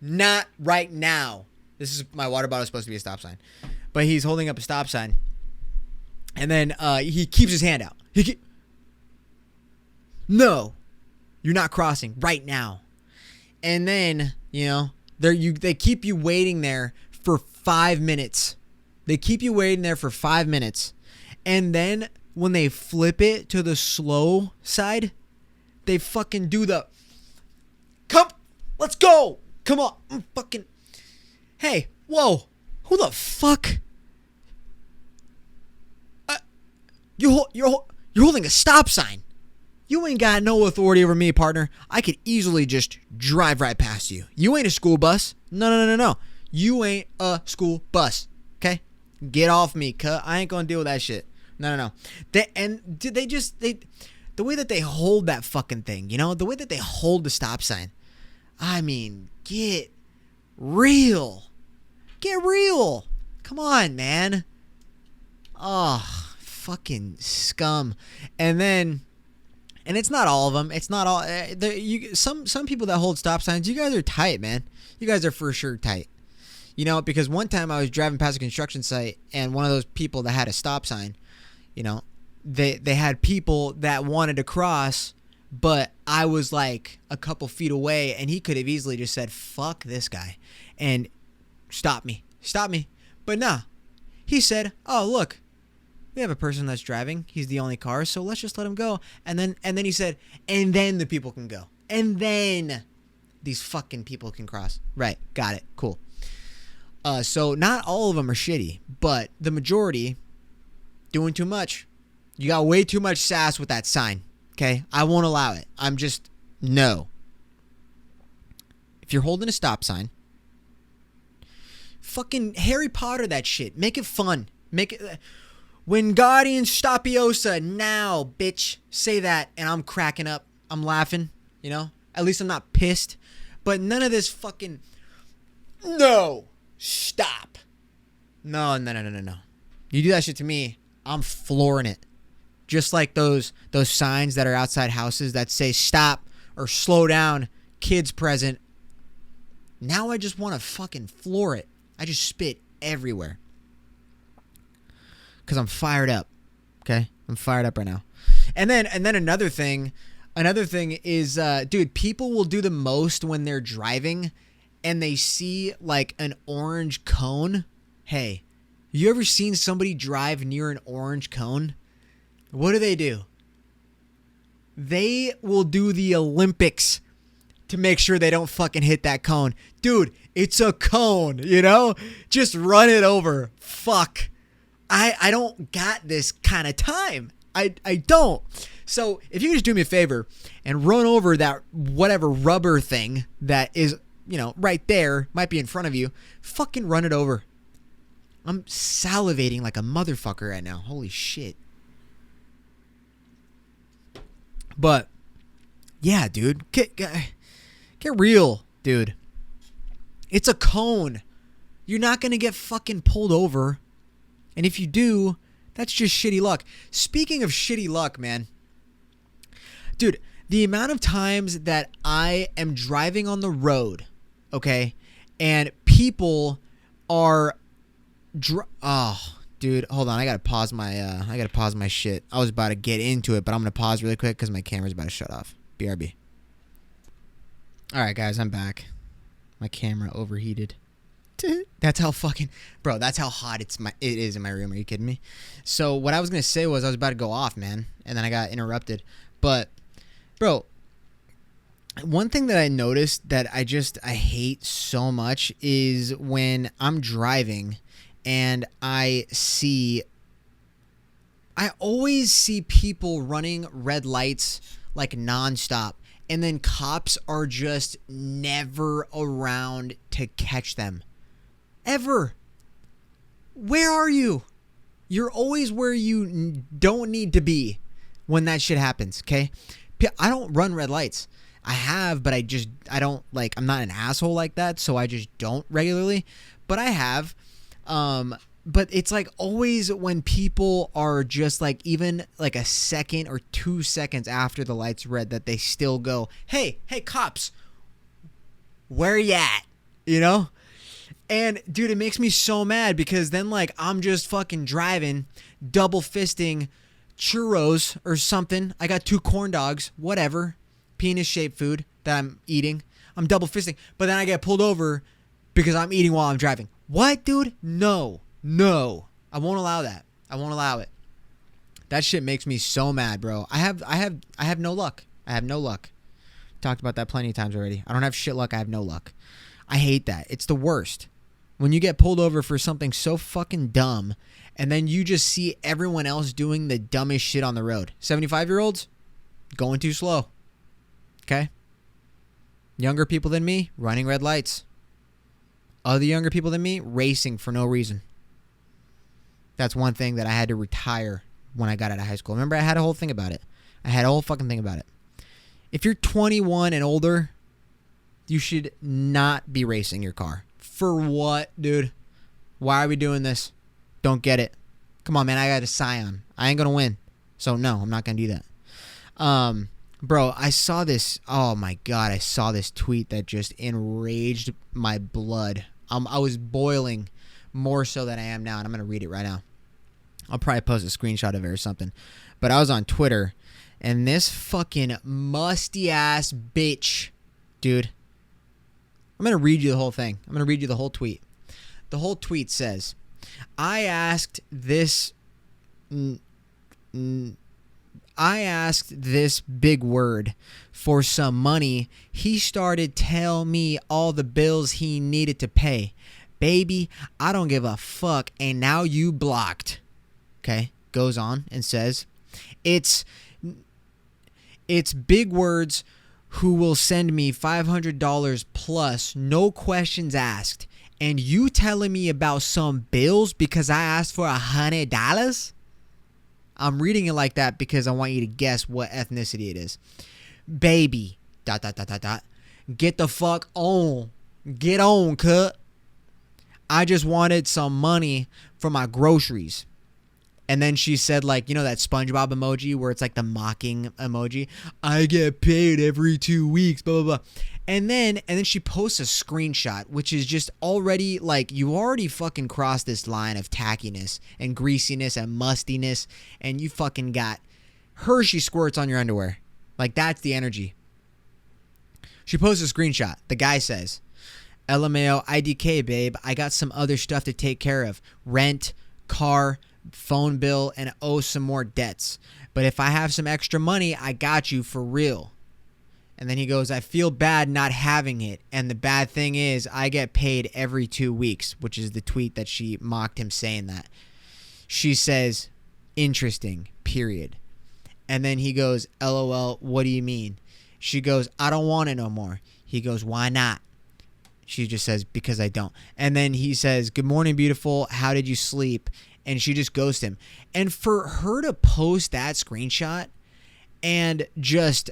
not right now. This is my water bottle, supposed to be a stop sign, but he's holding up a stop sign, and then he keeps his hand out. No, you're not crossing right now. And then, you know, they keep you waiting there for 5 minutes. They keep you waiting there for 5 minutes, and then when they flip it to the slow side, they fucking do the come. Let's go. Come on, fucking. Hey, whoa, who the fuck? You're holding a stop sign. You ain't got no authority over me, partner. I could easily just drive right past you. You ain't a school bus. No. You ain't a school bus. Okay, get off me, cut. I ain't gonna deal with that shit. No. The way that they hold that fucking thing, you know, the way that they hold the stop sign. I mean, get real. Come on, man. Oh, fucking scum. And then And it's not all of them. It's not all. Some people that hold stop signs, you guys are tight, man. You guys are for sure tight. You know, because one time I was driving past a construction site, and one of those people that had a stop sign, you know, they had people that wanted to cross, but I was like a couple feet away, and he could have easily just said, fuck this guy, and stop me. But nah, he said, oh, look, we have a person that's driving. He's the only car, so let's just let him go. And then he said, and then the people can go. And then these fucking people can cross. Right, got it, cool. So not all of them are shitty, but the majority doing too much. You got way too much sass with that sign, okay? I won't allow it. I'm just, no. If you're holding a stop sign, fucking Harry Potter that shit. Make it fun. Make it... Wingardium Stapiosa now, bitch. Say that, and I'm cracking up. I'm laughing, you know? At least I'm not pissed. But none of this fucking... No. Stop. No. You do that shit to me, I'm flooring it. Just like those signs that are outside houses that say stop or slow down, kids present. Now I just want to fucking floor it. I just spit everywhere. Because I'm fired up. Okay? I'm fired up right now. And then another thing is, dude, people will do the most when they're driving and they see like an orange cone. Hey, you ever seen somebody drive near an orange cone? What do? They will do the Olympics to make sure they don't fucking hit that cone. Dude, it's a cone, you know? Just run it over. Fuck. I don't got this kind of time. I don't. So if you can just do me a favor and run over that whatever rubber thing that is, you know, right there, might be in front of you, fucking run it over. I'm salivating like a motherfucker right now. Holy shit. But yeah, dude, get real, dude. It's a cone. You're not going to get fucking pulled over. And if you do, that's just shitty luck. Speaking of shitty luck, man. Dude, the amount of times that I am driving on the road, okay, and people are dude, hold on. I got to pause my shit. I was about to get into it, but I'm going to pause really quick cuz my camera's about to shut off. BRB. All right, guys, I'm back. My camera overheated. That's how fucking... Bro, that's how hot it is in my room. Are you kidding me? So what I was going to say was I was about to go off, man. And then I got interrupted. But, bro, one thing that I noticed that I hate so much is when I'm driving and I always see people running red lights like nonstop. And then cops are just never around to catch them. Ever. Where are you? You're always where you don't need to be when that shit happens, okay? I don't run red lights. I have, but I don't, like, I'm not an asshole like that, so I just don't regularly. But I have. But it's like always when people are just like even like a second or 2 seconds after the light's red that they still go, hey, cops, where you at? You know? And dude, it makes me so mad because then like I'm just fucking driving, double fisting churros or something. I got 2 corn dogs, whatever, penis shaped food that I'm eating. I'm double fisting, but then I get pulled over because I'm eating while I'm driving. What, dude? No. I won't allow that. I won't allow it. That shit makes me so mad, bro. I have no luck. I have no luck. Talked about that plenty of times already. I don't have shit luck. I have no luck. I hate that. It's the worst. When you get pulled over for something so fucking dumb and then you just see everyone else doing the dumbest shit on the road. 75-year-olds going too slow. Okay? Younger people than me running red lights. Other younger people than me racing for no reason. That's one thing that I had to retire when I got out of high school. Remember, I had a whole thing about it. I had a whole fucking thing about it. If you're 21 and older, you should not be racing your car. For what, dude? Why are we doing this? Don't get it. Come on, man. I got a Scion. I ain't going to win. So, no, I'm not going to do that. Bro, I saw this. Oh my God, I saw this tweet that just enraged my blood. I was boiling more so than I am now, and I'm going to read it right now. I'll probably post a screenshot of it or something. But I was on Twitter, and this fucking musty ass bitch, dude. I'm going to read you the whole thing. I'm going to read you the whole tweet. The whole tweet says, I asked this big word for some money. He started tell me all the bills he needed to pay. Baby, I don't give a fuck, and now you blocked. Okay, goes on and says, it's big words who will send me $500 plus, no questions asked. And you telling me about some bills because I asked for $100? I'm reading it like that because I want you to guess what ethnicity it is. Baby, ... Get the fuck on. Get on, cut. I just wanted some money for my groceries. And then she said, like, you know that SpongeBob emoji where it's like the mocking emoji? I get paid every 2 weeks, blah, blah, blah. And then she posts a screenshot, which is just already, like, you already fucking crossed this line of tackiness and greasiness and mustiness, and you fucking got Hershey squirts on your underwear. Like, that's the energy. She posts a screenshot. The guy says, LMAO, IDK, babe. I got some other stuff to take care of. Rent, car, phone bill, and owe some more debts. But if I have some extra money, I got you for real. And then he goes, I feel bad not having it. And the bad thing is I get paid every 2 weeks, which is the tweet that she mocked him saying that. She says, interesting, period. And then he goes, LOL, what do you mean? She goes, I don't want it no more. He goes, why not? She just says, because I don't. And then he says, good morning, beautiful. How did you sleep? And she just ghosts him. And for her to post that screenshot and just,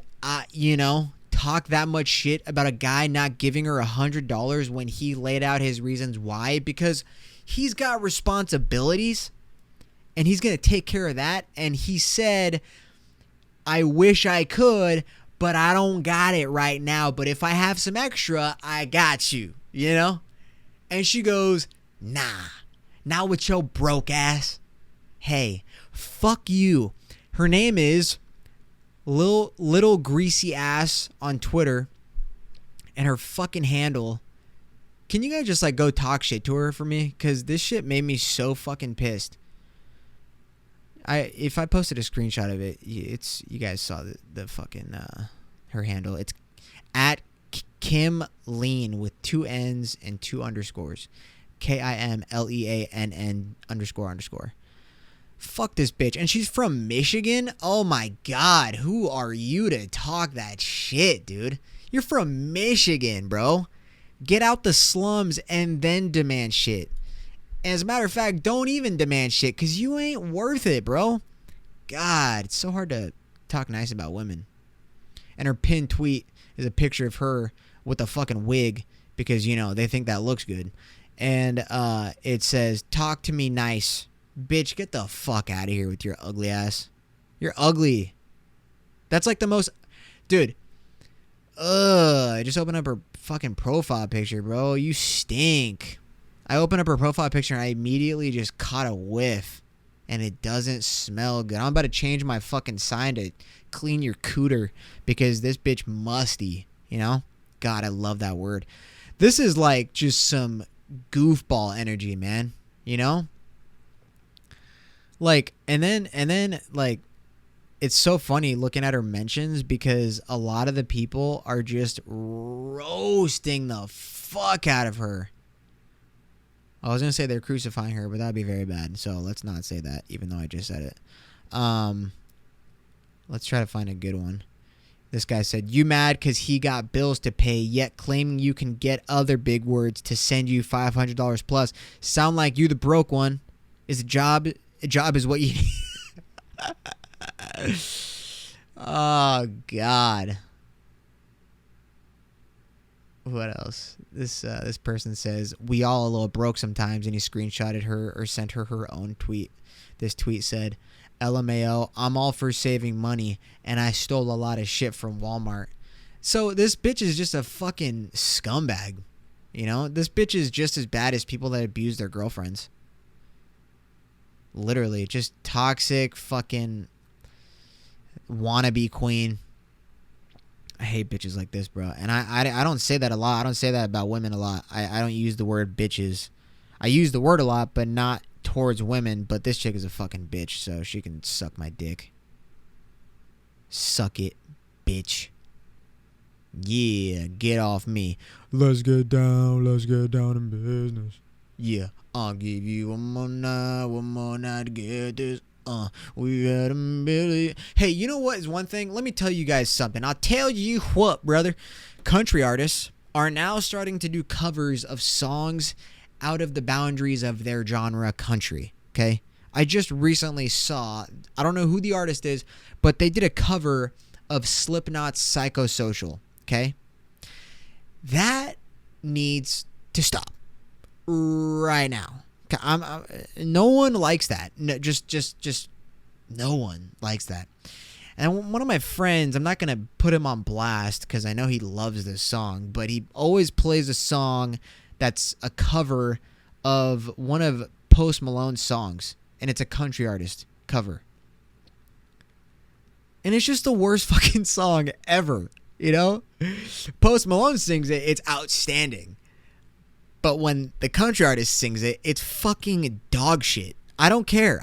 talk that much shit about a guy not giving her $100 when he laid out his reasons why, because he's got responsibilities and he's going to take care of that. And he said, I wish I could, but I don't got it right now. But if I have some extra, I got you, And she goes, nah, not with your broke ass. Hey, fuck you. Her name is Little Greasy Ass on Twitter, and her fucking handle. Can you guys just go talk shit to her for me? Because this shit made me so fucking pissed. If I posted a screenshot of it, you guys saw the fucking her handle. It's at Kim Lean with 2 N's and 2 underscores. KIMLEANN __. Fuck this bitch. And she's from Michigan? Oh my God. Who are you to talk that shit, dude? You're from Michigan, bro. Get out the slums and then demand shit. As a matter of fact, don't even demand shit because you ain't worth it, bro. God, it's so hard to talk nice about women. And her pinned tweet is a picture of her with a fucking wig because, they think that looks good. And it says, talk to me nice. Bitch, get the fuck out of here with your ugly ass. You're ugly. That's like the most... Dude. I just opened up her fucking profile picture, bro. You stink. I opened up her profile picture and I immediately just caught a whiff. And it doesn't smell good. I'm about to change my fucking sign to clean your cooter because this bitch musty, God, I love that word. This is like just some goofball energy, man. And then it's so funny looking at her mentions because a lot of the people are just roasting the fuck out of her. I was going to say they're crucifying her, but that'd be very bad. So let's not say that, even though I just said it. Let's try to find a good one. This guy said, you mad because he got bills to pay, yet claiming you can get other big words to send you $500 plus. Sound like you the broke one. Is a job is what you need. Oh, God. What else? This person says, we all a little broke sometimes, and he screenshotted her or sent her own tweet. This tweet said, LMAO, I'm all for saving money, and I stole a lot of shit from Walmart. So this bitch is just a fucking scumbag. You know, this bitch is just as bad as people that abuse their girlfriends. Literally, just toxic fucking wannabe queen. I hate bitches like this, bro. And I don't say that a lot. I don't say that about women a lot. I don't use the word bitches. I use the word a lot, but not towards women. But this chick is a fucking bitch, so she can suck my dick. Suck it, bitch. Yeah, get off me. Let's get down in business. Yeah, I'll give you one more night to get this. We had a million. Hey, you know what is one thing? Let me tell you guys something. I'll tell you what, brother. Country artists are now starting to do covers of songs out of the boundaries of their genre country, okay? I just recently saw, I don't know who the artist is, but they did a cover of Slipknot's Psychosocial, okay? That needs to stop right now. No one likes that. No, just no one likes that. And one of my friends, I'm not going to put him on blast because I know he loves this song, but he always plays a song that's a cover of one of Post Malone's songs, and it's a country artist cover. And it's just the worst fucking song ever, you know? Post Malone sings it, it's outstanding. But when the country artist sings it, it's fucking dog shit. I don't care.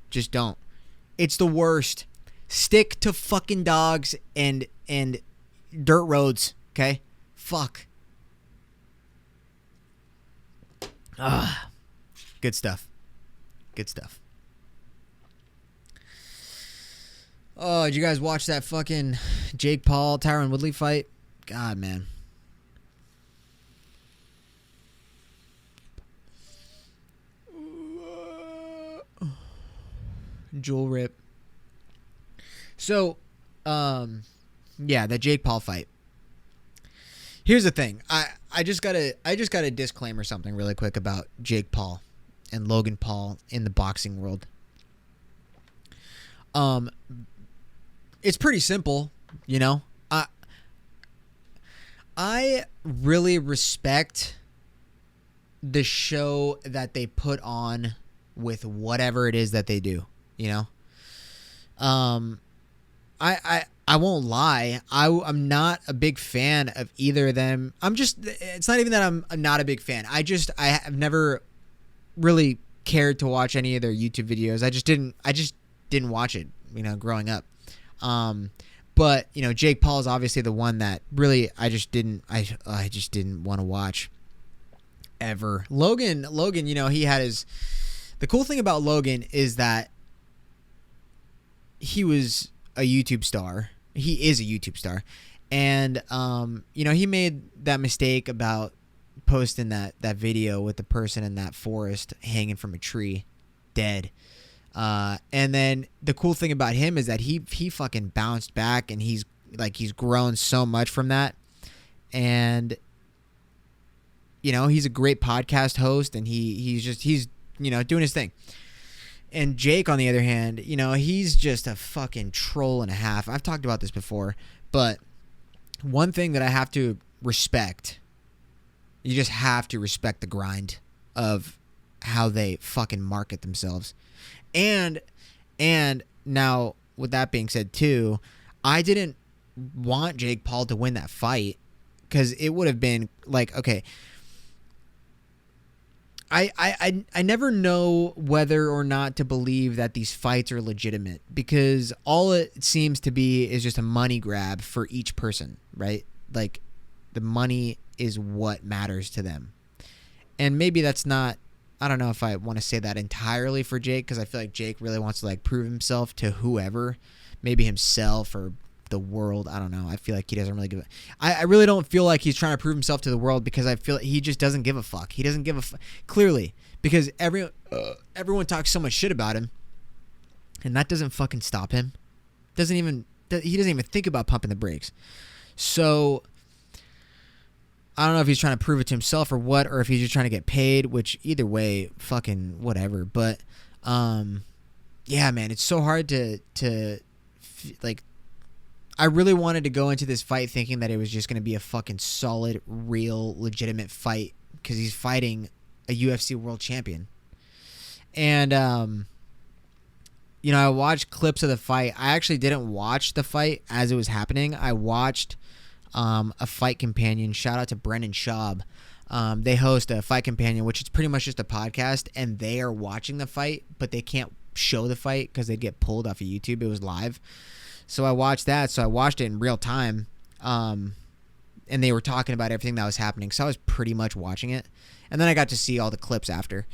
Just don't. It's the worst. Stick to fucking dogs and dirt roads, okay? Fuck. Good stuff. Oh, did you guys watch that fucking Jake Paul, Tyron Woodley fight? God, man. Jewel rip. So, yeah, the Jake Paul fight. Here's the thing. I just gotta disclaimer something really quick about Jake Paul and Logan Paul in the boxing world. It's pretty simple, you know. I really respect the show that they put on with whatever it is that they do, you know. I won't lie. I'm not a big fan of either of them. It's not even that I'm not a big fan. I have never really cared to watch any of their YouTube videos. I just didn't watch it, you know, growing up. But, you know, Jake Paul is obviously the one that really I just didn't want to watch ever. Logan, you know, the cool thing about Logan is that he was a YouTube star. He is a YouTube star. And, you know, he made that mistake about posting that video with the person in that forest hanging from a tree, dead. And then the cool thing about him is that he fucking bounced back, and he's grown so much from that. And, you know, he's a great podcast host, and he's you know, doing his thing. And Jake, on the other hand, you know, he's just a fucking troll and a half. I've talked about this before, but one thing that I have to respect, you just have to respect the grind of how they fucking market themselves. And now, with that being said, too, I didn't want Jake Paul to win that fight because it would have been like, okay, I never know whether or not to believe that these fights are legitimate, because all it seems to be is just a money grab for each person, right? Like, the money is what matters to them. And maybe that's not, I don't know if I want to say that entirely for Jake, because I feel like Jake really wants to like prove himself to whoever, maybe himself or the world. I don't know. I feel like he doesn't really give I really don't feel like he's trying to prove himself to the world, because I feel like he just doesn't give a fuck. He doesn't give a fuck, clearly, because everyone talks so much shit about him, and that doesn't fucking stop him. He doesn't even think about pumping the brakes. So I don't know if he's trying to prove it to himself or what, or if he's just trying to get paid, which either way, fucking whatever. But yeah, man, it's so hard like. I really wanted to go into this fight thinking that it was just going to be a fucking solid, real, legitimate fight because he's fighting a UFC world champion. And, I watched clips of the fight. I actually didn't watch the fight as it was happening. I watched a Fight Companion. Shout out to Brendan Schaub. They host a Fight Companion, which is pretty much just a podcast, and they are watching the fight, but they can't show the fight because they'd get pulled off of YouTube. It was live. So I watched that. So I watched it in real time. And they were talking about everything that was happening. So I was pretty much watching it. And then I got to see all the clips after.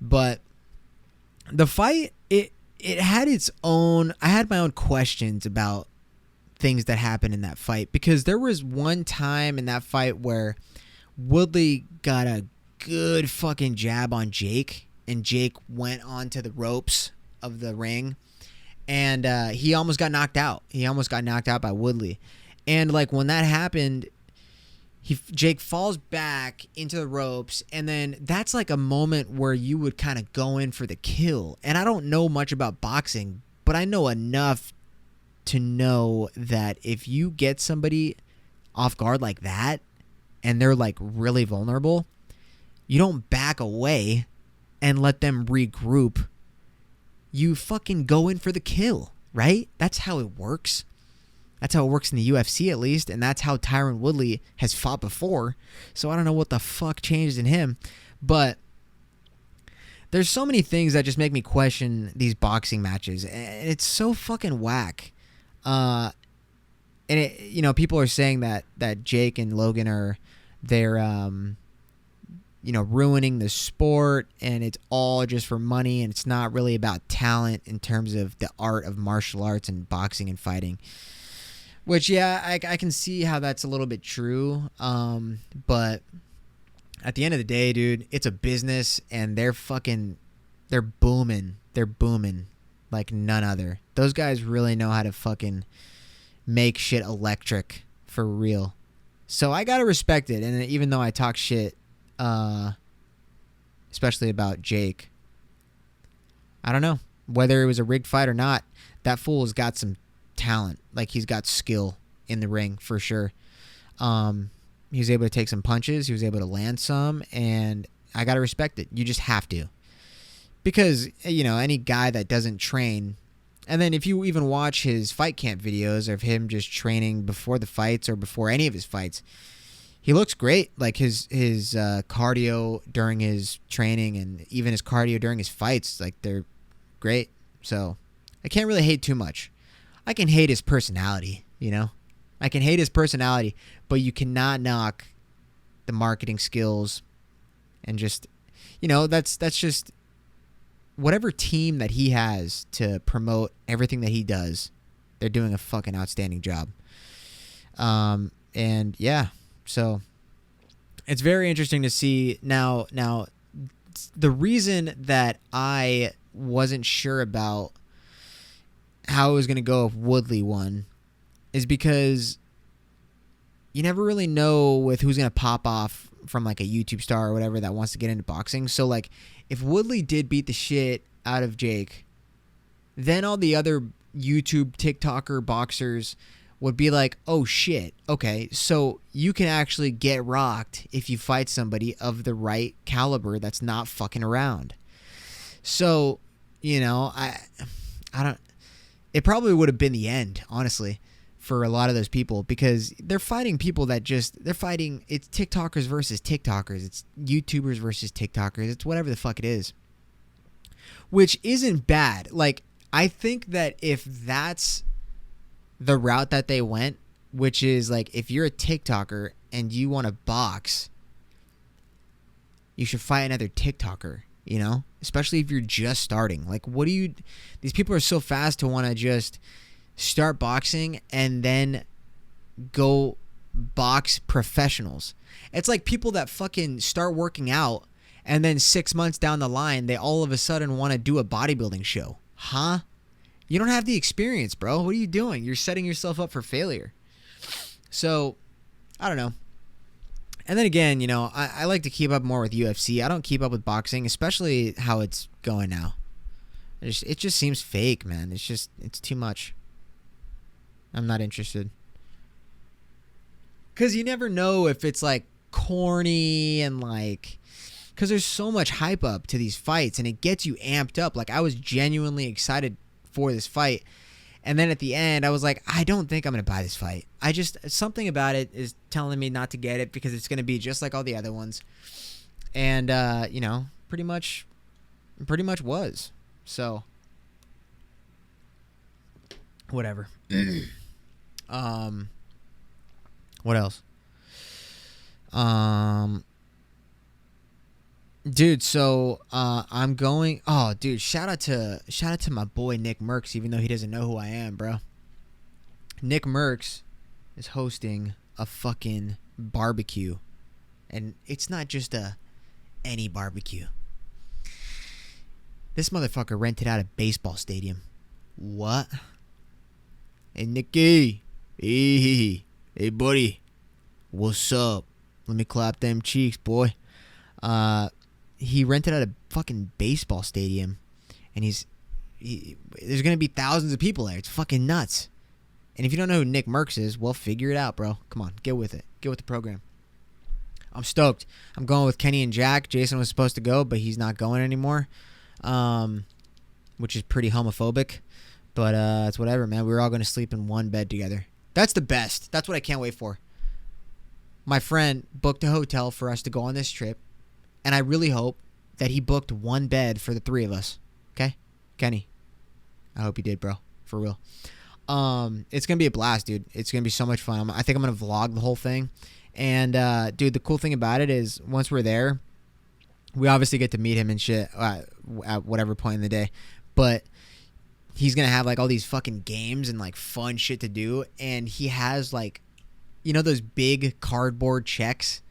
But the fight, it had its own... I had my own questions about things that happened in that fight. Because there was one time in that fight where Woodley got a good fucking jab on Jake. And Jake went onto the ropes of the ring. And he almost got knocked out. He almost got knocked out by Woodley. And, like, when that happened, Jake falls back into the ropes. And then that's, like, a moment where you would kind of go in for the kill. And I don't know much about boxing, but I know enough to know that if you get somebody off guard like that and they're, like, really vulnerable, you don't back away and let them regroup. You fucking go in for the kill, right? That's how it works. That's how it works in the UFC at least, and that's how Tyron Woodley has fought before. So I don't know what the fuck changed in him, but there's so many things that just make me question these boxing matches, and it's so fucking whack. And people are saying that Jake and Logan they're ruining the sport, and it's all just for money, and it's not really about talent in terms of the art of martial arts and boxing and fighting. Which, yeah, I can see how that's a little bit true. But at the end of the day, dude, it's a business, and they're booming. They're booming like none other. Those guys really know how to fucking make shit electric for real. So I gotta respect it. And even though I talk shit, especially about Jake, I don't know whether it was a rigged fight or not. That fool has got some talent. Like, he's got skill in the ring for sure. He was able to take some punches. He was able to land some, and I gotta respect it. You just have to, because any guy that doesn't train, and then if you even watch his fight camp videos of him just training before the fights or before any of his fights, he looks great. Like his cardio during his training and even his cardio during his fights, like, they're great. So I can't really hate too much. I can hate his personality, I can hate his personality, but you cannot knock the marketing skills and just, that's just whatever team that he has to promote everything that he does. They're doing a fucking outstanding job. And yeah. So it's very interesting to see now the reason that I wasn't sure about how it was going to go if Woodley won is because you never really know with who's going to pop off from, like, a YouTube star or whatever that wants to get into boxing. So, like, if Woodley did beat the shit out of Jake, then all the other YouTube TikToker boxers would be like, oh shit, okay, so you can actually get rocked if you fight somebody of the right caliber that's not fucking around. So, I don't... It probably would have been the end, honestly, for a lot of those people, because they're fighting people that they're fighting... It's TikTokers versus TikTokers. It's YouTubers versus TikTokers. It's whatever the fuck it is. Which isn't bad. Like, I think that if that's the route that they went, which is, like, if you're a TikToker and you want to box, you should fight another TikToker, especially if you're just starting. Like, these people are so fast to want to just start boxing and then go box professionals. It's like people that fucking start working out and then 6 months down the line, they all of a sudden want to do a bodybuilding show. Huh? You don't have the experience, bro. What are you doing? You're setting yourself up for failure. So, I don't know. And then again, I like to keep up more with UFC. I don't keep up with boxing, especially how it's going now. It just seems fake, man. It's too much. I'm not interested. Because you never know if it's like corny and like, because there's so much hype up to these fights and it gets you amped up. Like I was genuinely excited for this fight. And then at the end, I was like, I don't think I'm going to buy this fight. Something about it is telling me not to get it because it's going to be just like all the other ones. And, pretty much was. So, whatever. What else? Dude, so I'm going. Oh, dude, shout out to my boy Nick Merckx, even though he doesn't know who I am, bro. Nick Merckx is hosting a fucking barbecue, and it's not just any barbecue. This motherfucker rented out a baseball stadium. What? Hey, Nicky. Hey, buddy. What's up? Let me clap them cheeks, boy. He rented out a fucking baseball stadium, and there's gonna be thousands of people there. It's fucking nuts. And if you don't know who Nick Merckx is, well, figure it out, bro. Come on, get with it. Get with the program. I'm stoked. I'm going with Kenny and Jack. Jason was supposed to go, but he's not going anymore, which is pretty homophobic. But it's whatever, man. We're all gonna sleep in one bed together. That's the best. That's what I can't wait for. My friend booked a hotel for us to go on this trip. And I really hope that he booked one bed for the three of us. Okay? Kenny. I hope he did, bro. For real. It's going to be a blast, dude. It's going to be so much fun. I think I'm going to vlog the whole thing. And, dude, the cool thing about it is once we're there, we obviously get to meet him and shit at whatever point in the day. But he's going to have, like, all these fucking games and, like, fun shit to do. And he has, like, you know those big cardboard checks?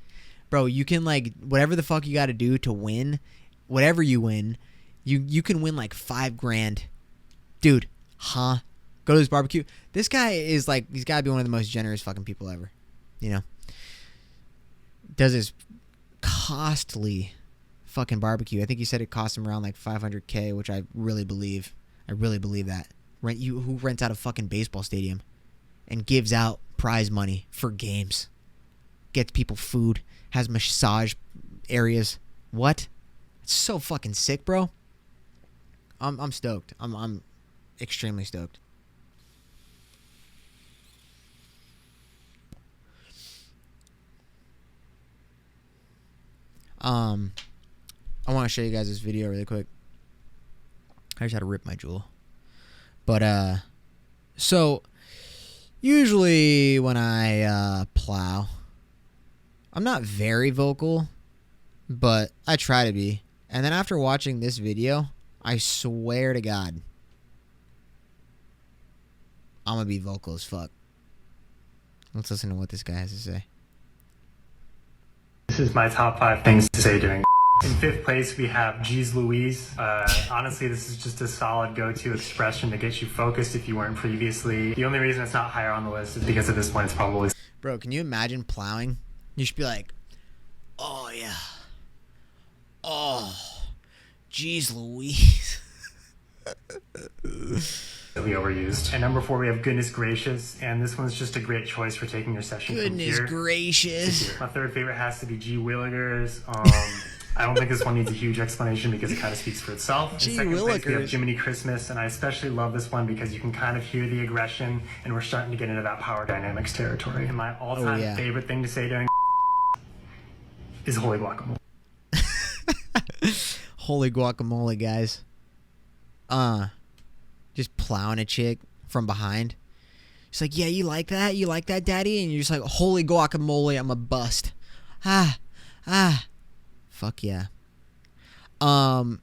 Bro, you can, like, whatever the fuck you got to do to win, whatever you win, you can win, like, $5,000. Dude, huh? Go to this barbecue. This guy is, like, he's got to be one of the most generous fucking people ever, you know? Does this costly fucking barbecue. I think he said it cost him around, like, $500K, which I really believe. I really believe that. Who rents out a fucking baseball stadium and gives out prize money for games? Gets people food. Has massage areas. What? It's so fucking sick, bro. I'm stoked. I'm extremely stoked. I want to show you guys this video really quick. I just had to rip my jewel. But so usually when I plow, I'm not very vocal, but I try to be. And then after watching this video, I swear to God, I'm going to be vocal as fuck. Let's listen to what this guy has to say. This is my top 5 things to say during. In 5th place, we have Geez Louise. Honestly, this is just a solid go-to expression to get you focused if you weren't previously. The only reason it's not higher on the list is because at this point it's probably... Bro, can you imagine plowing? You should be like, oh, yeah. Oh, geez Louise. Really overused. And number 4, we have Goodness Gracious, and this one's just a great choice for taking your session Goodness from here gracious. My 3rd favorite has to be G Willikers. I don't think this one needs a huge explanation because it kind of speaks for itself. In 2nd place, we have Jiminy Christmas, and I especially love this one because you can kind of hear the aggression, and we're starting to get into that power dynamics territory. And my all-time favorite thing to say during is Holy Guacamole. Holy guacamole, guys. Just plowing a chick from behind. She's like, yeah, you like that? You like that, daddy? And you're just like, holy guacamole, I'm a bust. Fuck yeah. Alright,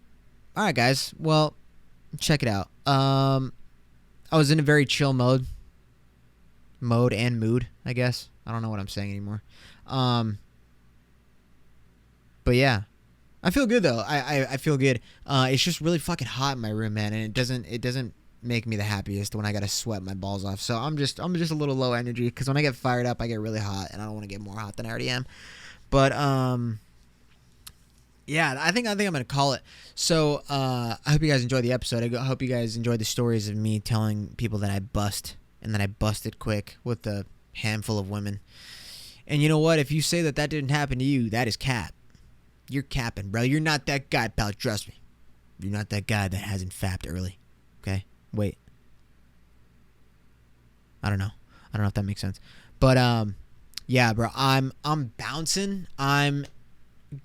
guys. Well, check it out. I was in a very chill mode, I guess. I don't know what I'm saying anymore. But yeah. I feel good though. I feel good. It's just really fucking hot in my room, man, and it doesn't make me the happiest when I gotta sweat my balls off. So I'm just a little low energy because when I get fired up, I get really hot, and I don't want to get more hot than I already am. But Yeah, I think I'm gonna call it. So I hope you guys enjoyed the episode. I hope you guys enjoyed the stories of me telling people that I bust and that I busted quick with a handful of women. And you know what? If you say that didn't happen to you, that is cap. You're capping, bro. You're not that guy, pal. Trust me. You're not that guy that hasn't fapped early. Okay? Wait. I don't know if that makes sense. But yeah, bro. I'm bouncing. I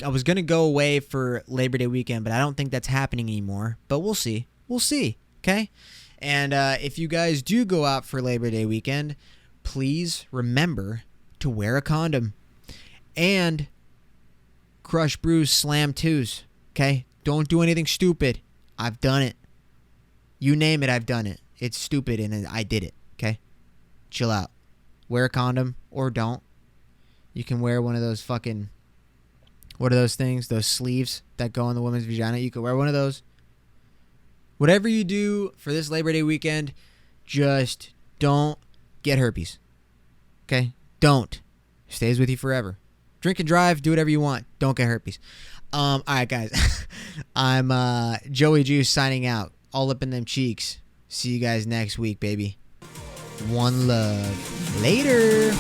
was gonna go away for Labor Day weekend, but I don't think that's happening anymore. But we'll see. We'll see. Okay? And if you guys do go out for Labor Day weekend, please remember to wear a condom and crush, bruise, slam twos. Okay? Don't do anything stupid. I've done it. You name it, I've done it. It's stupid and I did it. Okay? Chill out. Wear a condom or don't. You can wear one of those fucking, what are those things? Those sleeves that go on the woman's vagina. You can wear one of those. Whatever you do for this Labor Day weekend, just don't get herpes. Okay? Don't. It stays with you forever. Drink and drive. Do whatever you want. Don't get herpes. All right, guys. I'm Joey Juice signing out. All up in them cheeks. See you guys next week, baby. One love. Later.